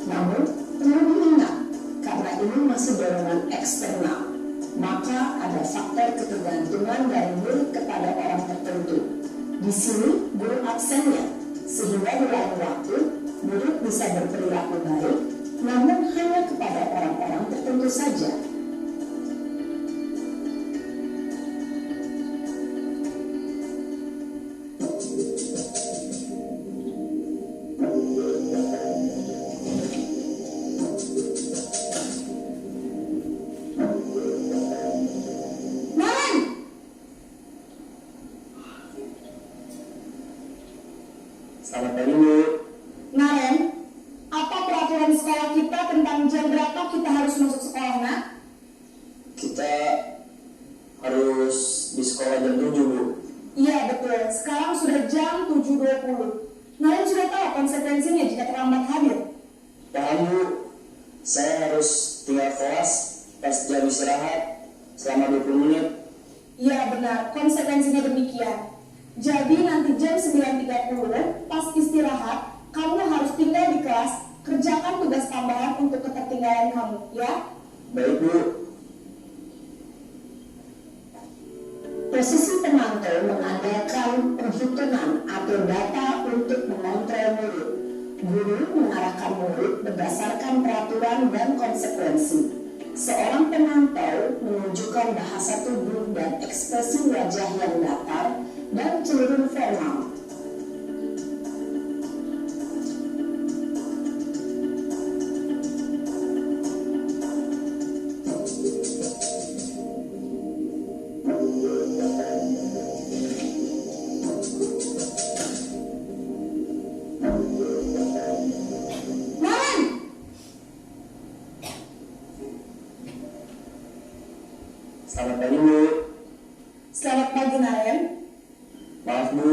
Namun, perlu diingat, karena ini masih dorongan eksternal, maka ada faktor ketergantungan dari murid kepada orang tertentu. Di sini, guru absennya, sehingga di lain waktu, murid bisa berperilaku baik, namun hanya kepada orang-orang tertentu saja. Selamat pagi Bu. Naren, apa peraturan sekolah kita tentang jam berapa kita harus masuk sekolah, nak? Kita harus di sekolah jam 7 Bu. Iya betul, sekarang sudah jam 7.20. Naren sudah tahu konsekuensinya jika terlambat hadir. Paham Bu, saya harus tinggal kelas pas jam istirahat selama 20 menit. Iya benar, konsekuensinya demikian. Jadi nanti jam 9.30 pas istirahat, kamu harus tinggal di kelas, kerjakan tugas tambahan untuk ketertinggalan kamu, ya? Baik Bu. Posisi pemantau mengandalkan penghitungan atau data untuk mengontrol murid. Guru mengarahkan murid berdasarkan peraturan dan konsekuensi. Seorang pemantau menunjukkan bahasa tubuh dan ekspresi wajah yang datar dan cenderung formal. Selamat pagi Bu. Selamat pagi, Naren. Maaf Bu,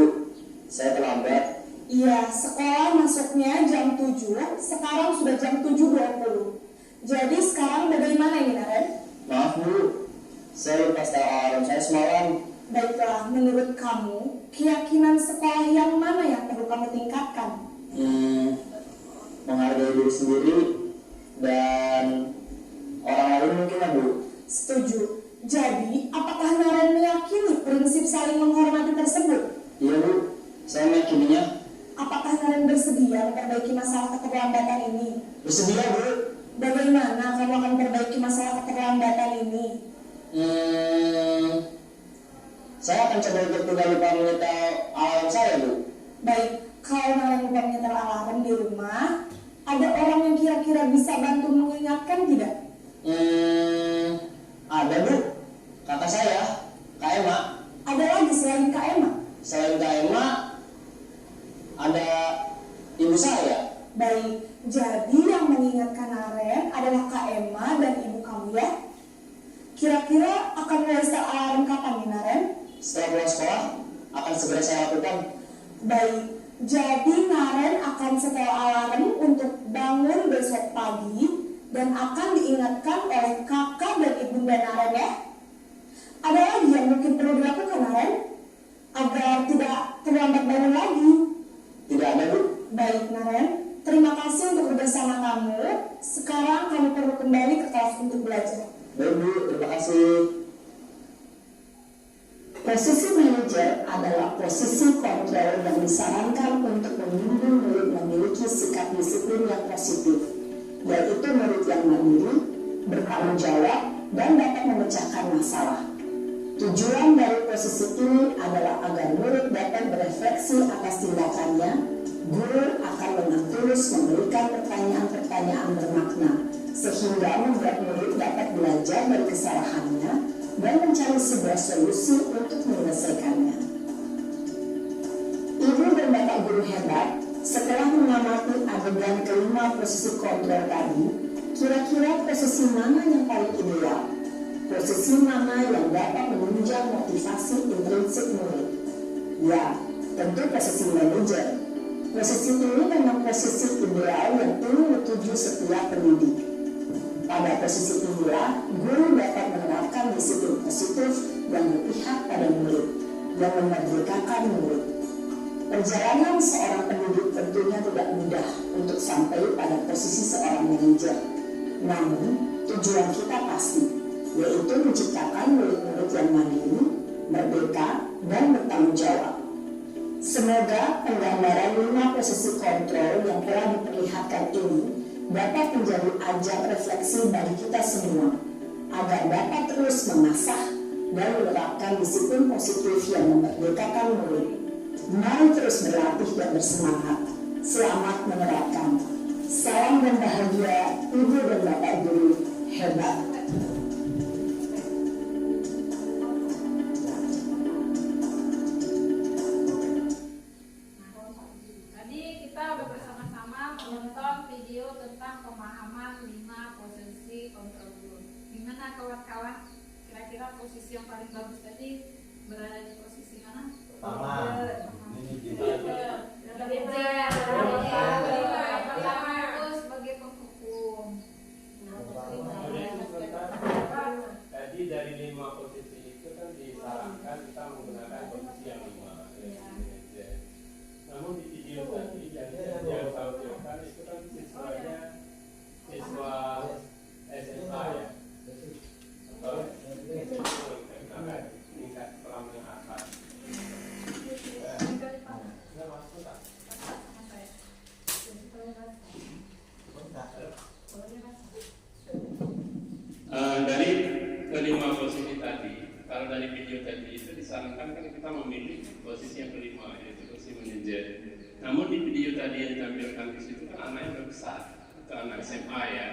saya terlambat. Iya, sekolah masuknya jam 7, sekarang sudah jam 7.20. Jadi sekarang bagaimana ini, Naren? Maaf Bu, saya lupa setel alarm saya semalam. Baiklah, menurut kamu, keyakinan sekolah yang mana yang perlu kamu tingkatkan? Menghargai diri sendiri dan orang lain mungkin ya Bu. Setuju. Jadi, apakah Naren meyakini prinsip saling menghormati tersebut? Iya Bu, saya meyakininya. Apakah Naren bersedia memperbaiki masalah keterlambatan ini? Bersedia Bu. Bagaimana kamu akan memperbaiki masalah keterlambatan ini? Saya akan coba untuk tidak lupa menyetel alarm saya Bu. Baik, kalau Naren lupa menyetel alarm di rumah, ada orang yang kira-kira bisa bantu mengingatkan tidak? Ada Bu, kakak saya, Kak Emma. Ada lagi selain Kak Emma? Selain Kak Emma, ada ibu saya. Baik, jadi yang mengingatkan Naren adalah Kak Emma dan ibu kamu ya? Kira-kira akan mulai setel alarm kapan nih, Naren? Setelah pulang sekolah, akan segera saya lakukan. Baik, jadi Naren akan setel alarm untuk bangun besok pagi dan akan diingatkan oleh kakak dan ibunda Naren ya. Ada lagi yang mungkin perlu dilakukan, Naren, agar tidak terlambat bangun lagi? Tidak ada Bu. Baik, Naren, terima kasih untuk bersama kamu. Sekarang kamu perlu kembali ke kelas untuk belajar. Baik Bu, terima kasih. Posisi manajer adalah posisi kontrol yang disarankan untuk membimbing murid memiliki sikap disiplin yang positif, yaitu murid yang mandiri, bertanggung jawab, dan dapat memecahkan masalah. Tujuan dari posisi ini adalah agar murid dapat berefleksi atas tindakannya. Guru akan dengan tulus memberikan pertanyaan-pertanyaan bermakna, sehingga membuat murid dapat belajar dari kesalahannya dan mencari sebuah solusi untuk menyelesaikannya. Ibu dan bapak guru hebat, Setelah mengamati adegan kelima posisi kontrol tadi, kira-kira posisi mana yang paling ideal? Posisi mana yang dapat menunjang motivasi intrinsik murid? Ya, tentu posisi manajer. Posisi ini memang posisi ideal yang ingin dituju setiap pendidik. Pada posisi inilah, guru dapat menerapkan disiplin positif yang berpihak pada murid, yang memerdekakan murid. Perjalanan seorang pendidik tentunya tidak mudah untuk sampai pada posisi seorang manajer. Namun, tujuan kita pasti, yaitu menciptakan murid-murid yang mandiri, merdeka, dan bertanggung jawab. Semoga penggambaran 5 posisi kontrol yang telah diperlihatkan ini dapat menjadi ajang refleksi bagi kita semua, agar dapat terus mengasah dan menerapkan disiplin positif yang memerdekakan murid. Mari terus berlatih dan bersemangat. Selamat menerapkan. Salam dan bahagia, Ibu dan Bapak Guru hebat. Tadi kita udah bersama-sama menonton video tentang pemahaman 5 posisi kontrol guru. Gimana kawan-kawan? Kira-kira posisi yang paling bagus tadi berada di posisi mana? Pertama itu sebagai penghukum. Tadi dari 5 posisi itu kan disarankan kita menggunakan posisi yang 5. Namun di video tadi yang tampilkan itu kan siswanya siswa SMA ya, atau tingkat sekolah menengah atas. Dari kelima posisi tadi, kalau dari video tadi itu disarankan kan kita memilih posisi yang kelima, yaitu posisi manajer. Namun di video tadi yang ditampilkan di situ kan anaknya udah besar, itu anak SMA ya.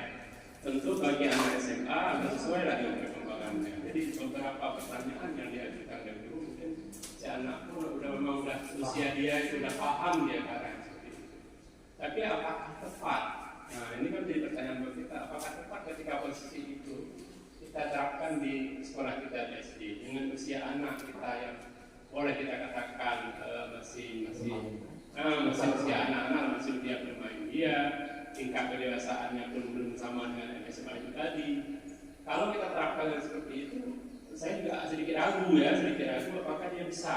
Tentu bagi anak SMA agak sesuai lah dengan perkembangannya. Jadi beberapa pertanyaan yang diajukan dari guru mungkin si anak pun udah usia dia itu udah paham dia karena seperti itu. Tapi apakah tepat? Nah ini kan jadi pertanyaan buat kita, apakah tepat ketika posisi itu kita terapkan di sekolah kita di SD dengan usia anak kita yang boleh kita katakan masih usia anak-anak, masih dia bermain dia, tingkat kedewasaannya pun belum sama dengan SMA itu tadi. Kalau kita terapkan seperti itu, saya juga sedikit ragu apakah dia bisa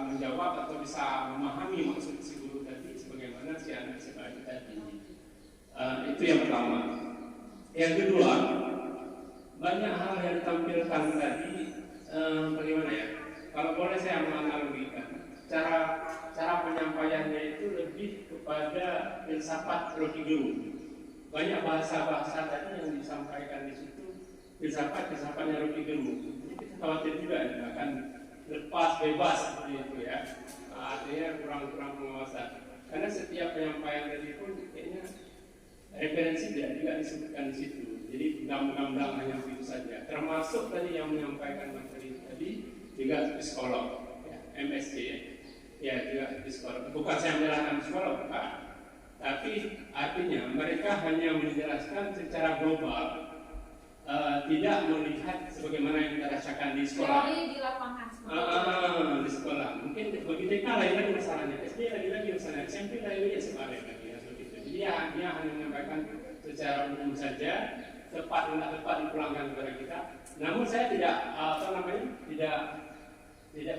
menjawab atau bisa memahami maksud si guru tadi sebagaimana si anak SMA itu tadi. Itu yang pertama. Yang kedua, banyak hal yang ditampilkan tadi, bagaimana ya? Kalau boleh saya menganalogikan, cara penyampaiannya itu lebih kepada filsafat Rocky Gerung. Banyak bahasa-bahasa tadi yang disampaikan di situ, filsafatnya Rocky Gerung. Jadi kita khawatir juga akan lepas bebas seperti itu ya. Artinya kurang pengawasan. Karena setiap penyampaian tadi pun kayaknya referensi tidak juga disebutkan di situ. Jadi undang-undang hanya itu saja. Termasuk tadi yang menyampaikan materi tadi juga psikolog, ya, MSc ya juga psikolog. Bukan saya menyalahkan psikolog, bukan. Tapi artinya mereka hanya menjelaskan secara global, tidak melihat sebagaimana yang kita rasakan di sekolah. Teori di lapangan. Di sekolah. Mungkin bagi TK lain lagi masalahnya, SD lagi masalahnya, SMP lagi SMA lagi ya, seperti itu. Jadi dia hanya menyampaikan secara umum saja, tepat tidak tepat dipulangkan kepada kita. Namun saya tidak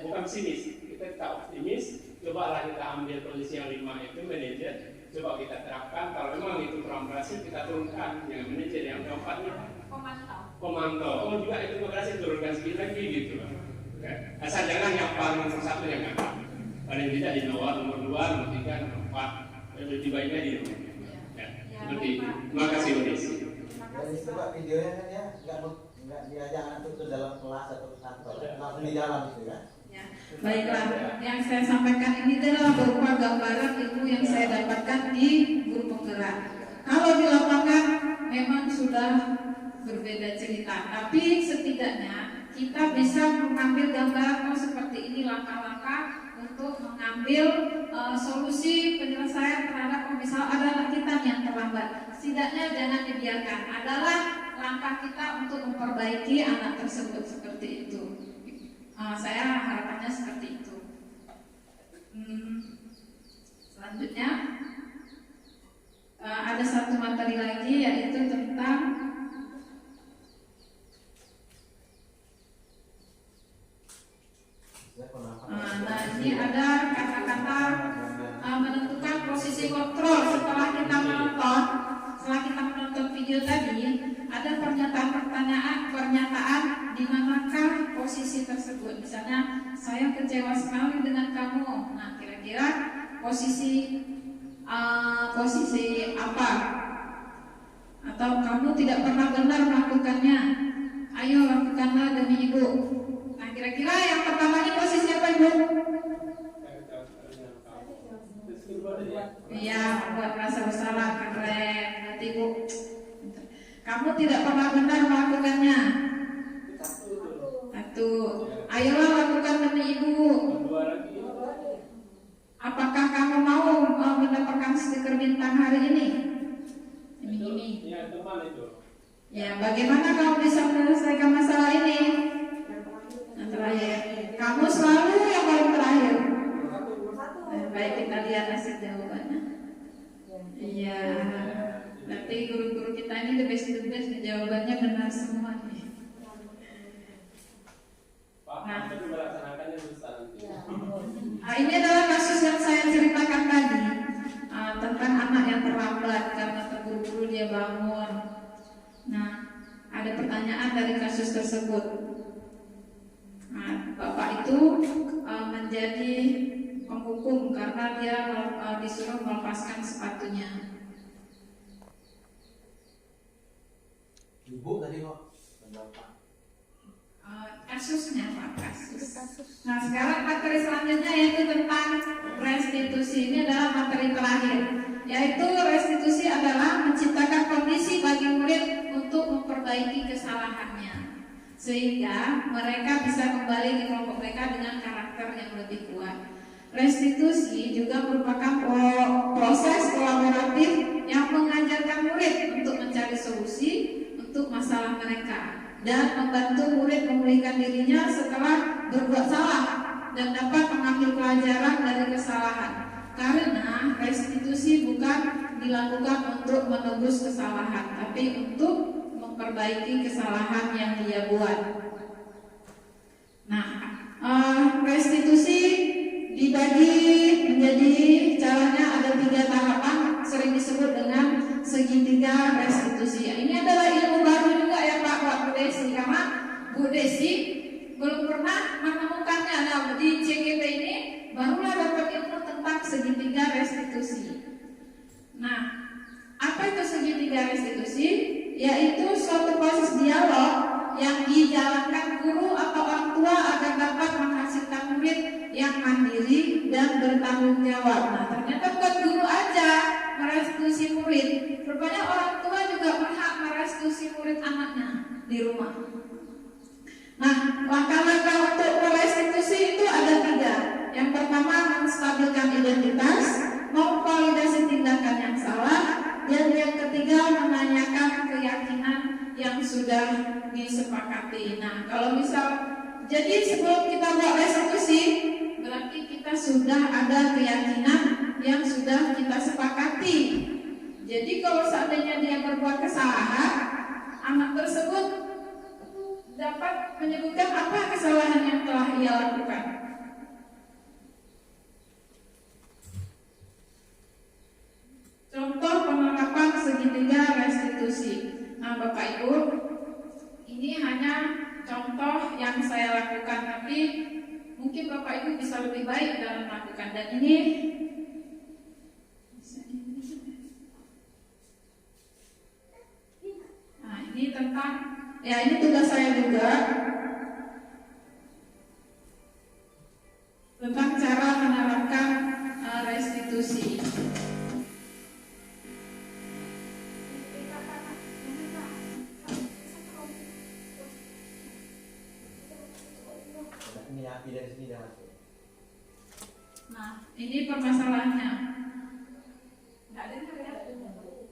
bukan sinis. Kita tetap optimis. Cobalah kita ambil posisi yang 5 itu manajer. Coba kita terapkan. Kalau memang itu kurang berhasil, kita turunkan yang manajer. Yang keempatnya pemantau. Oh juga itu berhasil, turunkan sedikit lagi gitu. Asal jangan yang paling nomor 1 jangan. Paling tidak di nomor 2, nomor 3, nomor 4. Lebih baiknya di nomor 5. Ya, seperti itu. Terima kasih Bu Desi. Dari itu Pak videonya kan ya nggak diajak anak itu dalam kelas atau apa, langsung di dalam gitu kan? Ya, baiklah. Yang saya sampaikan ini adalah berupa gambaran ilmu yang saya dapatkan di guru penggerak. Kalau di lapangan memang sudah berbeda cerita, tapi setidaknya kita bisa mengambil gambaran seperti ini langkah-langkah untuk mengambil solusi penyelesaian misal ada anak kita yang terlambat, setidaknya jangan dibiarkan. Adalah langkah kita untuk memperbaiki anak tersebut seperti itu. Saya harapannya seperti itu. Selanjutnya ada satu materi lagi, yaitu tentang nah ini ada kata-kata menentukan posisi kontrol. Setelah kita menonton video tadi, ada pernyataan di manakah posisi tersebut. Misalnya, saya kecewa sekali dengan kamu. Nah, kira-kira posisi apa? Atau kamu tidak pernah benar melakukannya. Ayo lakukanlah demi ibu. Nah, kira-kira yang pertama ini posisi apa, ibu? Iya, membuat merasa bersalah. Keren. Nanti ibu, kamu tidak pernah benar melakukannya. Satu. Ayolah lakukan demi ibu. Apakah kamu mau mendapatkan stiker bintang hari ini? Ini. Ya, bagaimana kamu bisa menyelesaikan masalah ini? Yang terakhir, kamu selalu yang paling terakhir. Baik, kita lihat hasil jawabannya. Iya, berarti guru-guru kita ini the best jawabannya benar semua nih. Ini adalah kasus yang saya ceritakan tadi, tentang anak yang terlambat karena terburu-buru dia bangun. Nah, ada pertanyaan dari kasus tersebut. Nah, bapak itu menjadi penghukum karena dia disuruh melepaskan sepatunya. Ibu tadi kok Kasusnya Pak, kasus. Nah, sekarang materi selanjutnya yaitu tentang restitusi. Ini adalah materi terakhir, yaitu restitusi adalah menciptakan kondisi bagi murid untuk memperbaiki kesalahannya, sehingga mereka bisa kembali di kelompok mereka dengan karakter yang lebih kuat. Restitusi juga merupakan proses kolaboratif yang mengajarkan murid untuk mencari solusi untuk masalah mereka dan membantu murid memulihkan dirinya setelah berbuat salah dan dapat mengambil pelajaran dari kesalahan. Karena restitusi bukan dilakukan untuk menebus kesalahan, tapi untuk memperbaiki kesalahan yang dia buat. Nah, restitusi dibagi menjadi caranya ada 3 tahapan, sering disebut dengan segitiga restitusi. Ini adalah ilmu baru juga ya Pak, buat Bu Desi, karena Bu Desi belum pernah menemukannya. Nah, di CGP ini barulah dapat ilmu tentang segitiga restitusi. Nah, apa itu segitiga restitusi? Yaitu suatu proses dialog yang dijalankan guru atau orang tua agar dapat menghasilkan murid yang mandiri dan bertanggung jawab. Nah, ternyata bukan guru aja merestitusi murid, rupanya orang tua juga berhak merestitusi murid anaknya di rumah. Nah, langkah-langkah untuk merestitusi itu ada 3. Yang pertama, menstabilkan identitas, memvalidasi tindakan yang salah, dan yang ketiga, menanyakan keyakinan yang sudah disepakati. Nah, kalau misal, jadi sebelum kita buat restitusi, berarti kita sudah ada keyakinan yang sudah kita sepakati. Jadi kalau seandainya dia berbuat kesalahan, anak tersebut dapat menyebutkan apa kesalahan yang telah ia lakukan. Contoh penerapan segitiga restitusi. Nah, Bapak Ibu, ini hanya contoh yang saya lakukan, tapi mungkin Bapak Ibu bisa lebih baik dalam melakukan. Dan ini ini tentang, ya ini tugas saya juga tentang cara menerapkan restitusi. ini api dari sini dah masuk. Nah, ini permasalahannya. Nggak dengar ya?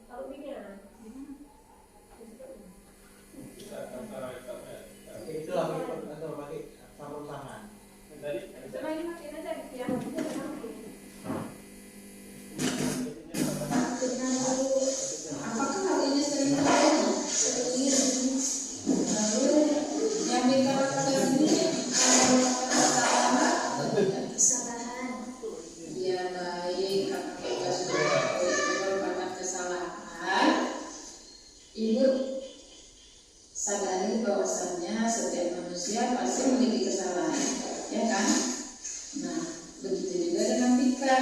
Tahu ini ya? Itulah atau pakai sarung tangan. Coba ini matiin aja gitu ya. Apakah hal ini sering terjadi? Lalu yang dikatakan ini Kesalahan. ya baik, karena kita sudah merupakan kesalahan. Ibu sadari bahwasannya setiap manusia pasti memiliki kesalahan, ya kan? Nah, begitu juga dengan Tika.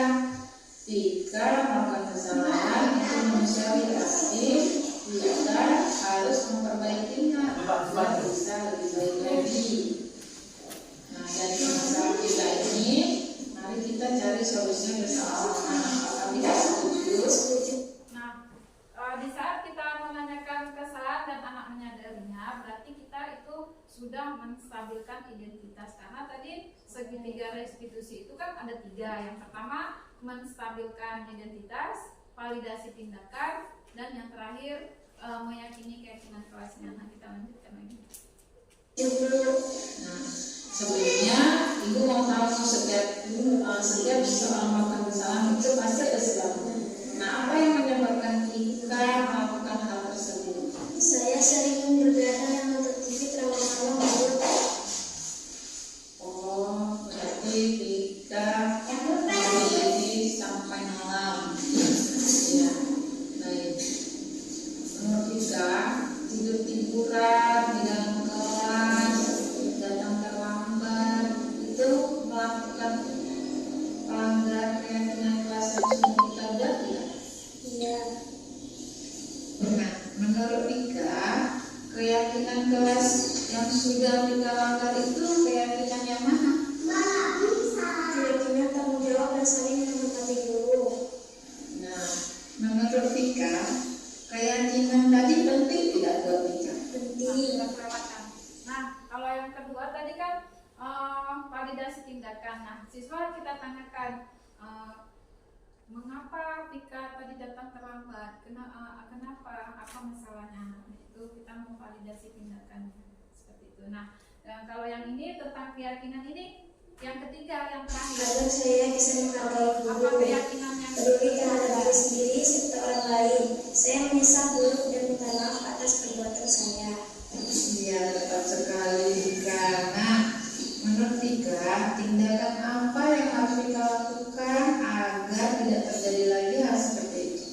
Tika melakukan kesalahan itu manusiawi, tapi kita harus memperbaikinya agar bisa lebih baik lagi. Nah, dari masalah kita ini, mari kita cari solusinya bersama-sama. Apakah kita setuju? Nah, di saat kita menanyakan kesalahan dan anak menyadarinya, berarti kita itu sudah menstabilkan identitas. Karena tadi segitiga restitusi itu kan ada 3. Yang pertama, menstabilkan identitas, validasi tindakan, dan yang terakhir meyakini keyakinan kelasnya. Nah, kita lanjutkan lagi. Nah, sebelumnya ibu mau tahu setiap seseorang melakukan kesalahan itu pasti ada sebabnya. Nah, apa yang menyebabkan kita melakukan hal tersebut? Saya sering bergerak yang nonton TV terlalu malam. Oh, berarti kita jadi sampai malam. Ya, baik. Menurut kita tidur-tiduran di dalam kelas, datang terlambat, itu melakukan pelanggaran keyakinan kelas yang sudah kita buat ya? Iya. Nah, menurut Tika, keyakinan kelas yang sudah kita langgar itu keyakinan yang mana? Keyakinan tanggung jawab dan saling menghormati guru. Nah, menurut Tika, keyakinan tadi penting tidak buat Tika? Penting. Nah, kalau yang kedua tadi kan validasi tindakan. Nah, siswa kita tanyakan mengapa Tika tadi datang terlambat? Kenapa? Apa masalahnya? Itu kita mau validasi tindakan seperti itu. Nah, kalau yang ini tentang keyakinan ini yang ketiga, yang terakhir. Agar saya bisa menghargai guru. Apa keyakinan yang peduli terhadap diri sendiri serta orang lain. Saya menyesal buruk dan minta maaf atas perbuatan saya. Iya, tepat sekali. Karena menurut Tika, tindakan apa yang harus kita lakukan agar tidak terjadi lagi hal seperti itu?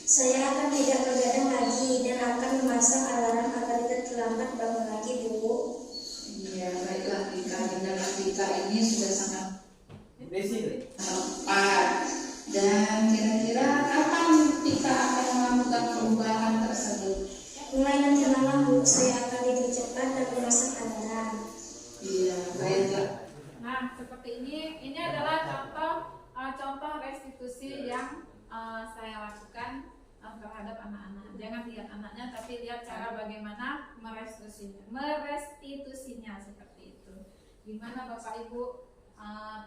Saya akan tidak begadang lagi dan akan memasang alarm agar tidak terlambat bangun lagi, Bu. Iya, baiklah Tika. Tindakan Tika ini sudah sangat tepat. Dan kira-kira kapan Tika akan melakukan perubahan tersebut? Mulai nanti malam, Bu, saya akan tidur cepat dan memasang alarm. Iya, baiklah. Nah, seperti ini adalah contoh restitusi yang saya lakukan terhadap anak-anak. Jangan lihat anaknya, tapi lihat cara bagaimana merestitusinya seperti itu. Gimana Bapak Ibu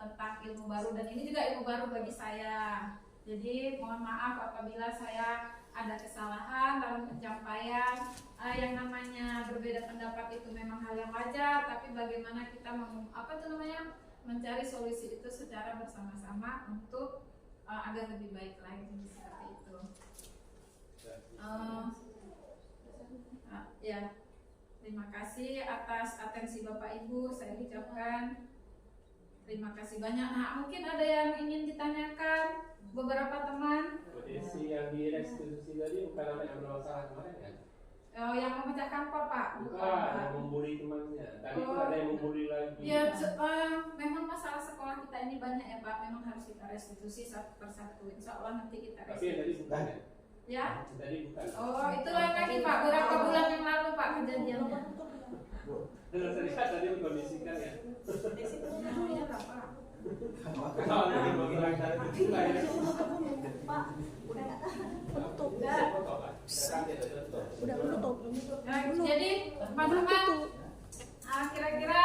tentang ilmu baru, dan ini juga ilmu baru bagi saya. Jadi mohon maaf apabila saya ada kesalahan dalam pencapaian. Yang namanya berbeda pendapat itu memang hal yang wajar, tapi bagaimana kita mencari solusi itu secara bersama-sama untuk agar lebih baik lagi seperti itu. Ya, terima kasih atas atensi Bapak Ibu. Saya ucapkan terima kasih banyak. Nah, mungkin ada yang ingin ditanyakan beberapa teman. Kondisi yang di restitusi tadi bukan anak yang bermasalah kemarin kan? Yang memecahkan kok Pak? Bukan, yang membuli temannya. Tadi itu ada yang membuli lagi. Ya, memang masalah sekolah kita ini banyak ya Pak. Memang harus kita restitusi satu persatu. Insya Allah nanti kita Tapi yang tadi bukan ya? Ya? Tadi bukan. Oh, itu lain lagi Pak. Berapa bulan yang lalu Pak kejadiannya? Sudah terlihat tadi mengkondisikan ya. Iya Pak. Kalau tadi bagi lancar itu lah ya. Pak, udah tutup. Udah tutup. Jadi teman-teman, kira-kira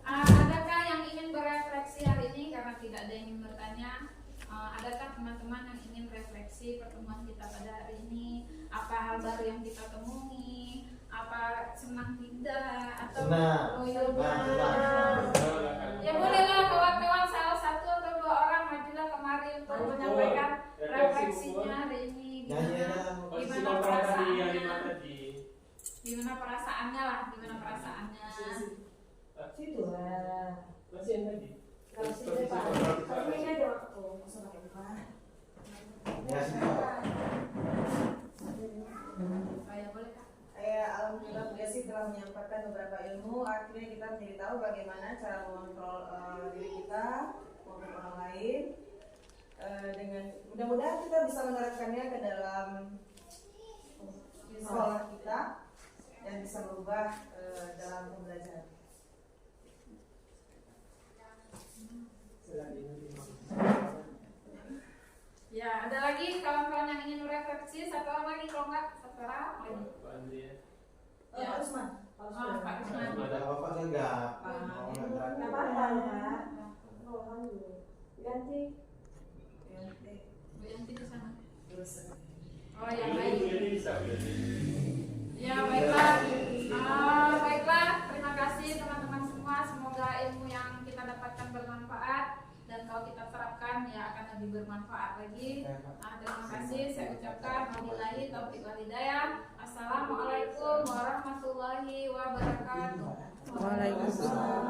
adakah yang ingin berefleksi hari ini? Karena tidak ada yang ingin bertanya, adakah teman-teman yang ingin refleksi pertemuan kita pada hari ini? Apa hal baru yang kita temui? Apa senang tidak? Atau ya bolehlah kawan-kawan salah satu atau dua orang majulah kemari untuk menyampaikan refleksinya hari ini. Gimana perasaannya? Gimana perasaannya lah? Gimana perasaannya? Situ lah. Masih yang tadi. Kalau situ Pak, kalau ini ada waktu, masa pakai depan. Ya sih. Saya boleh Kak? Alhamdulillah Bu Desi telah menyampaikan beberapa ilmu. Akhirnya kita menjadi tahu bagaimana cara mengontrol diri kita maupun orang lain. Dengan mudah-mudahan kita bisa menerapkannya ke dalam sekolah kita dan bisa berubah dalam pembelajaran. Ya, ada lagi kawan-kawan yang ingin merefleksi? Satu orang lagi, kalau enggak satu orang lagi. Ya. Pak Usman. Pak Usman. Ada apa enggak? Nggak apa-apa Pak. Ganti. Bu Yanti di sana. Oh Ya, ya baik. ini bisa. Ya baiklah. Baiklah, terima kasih teman-teman semua. Semoga ilmu yang kita dapatkan bermanfaat dan kalau kita terapkan ya akan lebih bermanfaat lagi. Terima kasih saya ucapkan wabillahi taufiq wal hidayah. Assalamualaikum warahmatullahi wabarakatuh. Waalaikumsalam.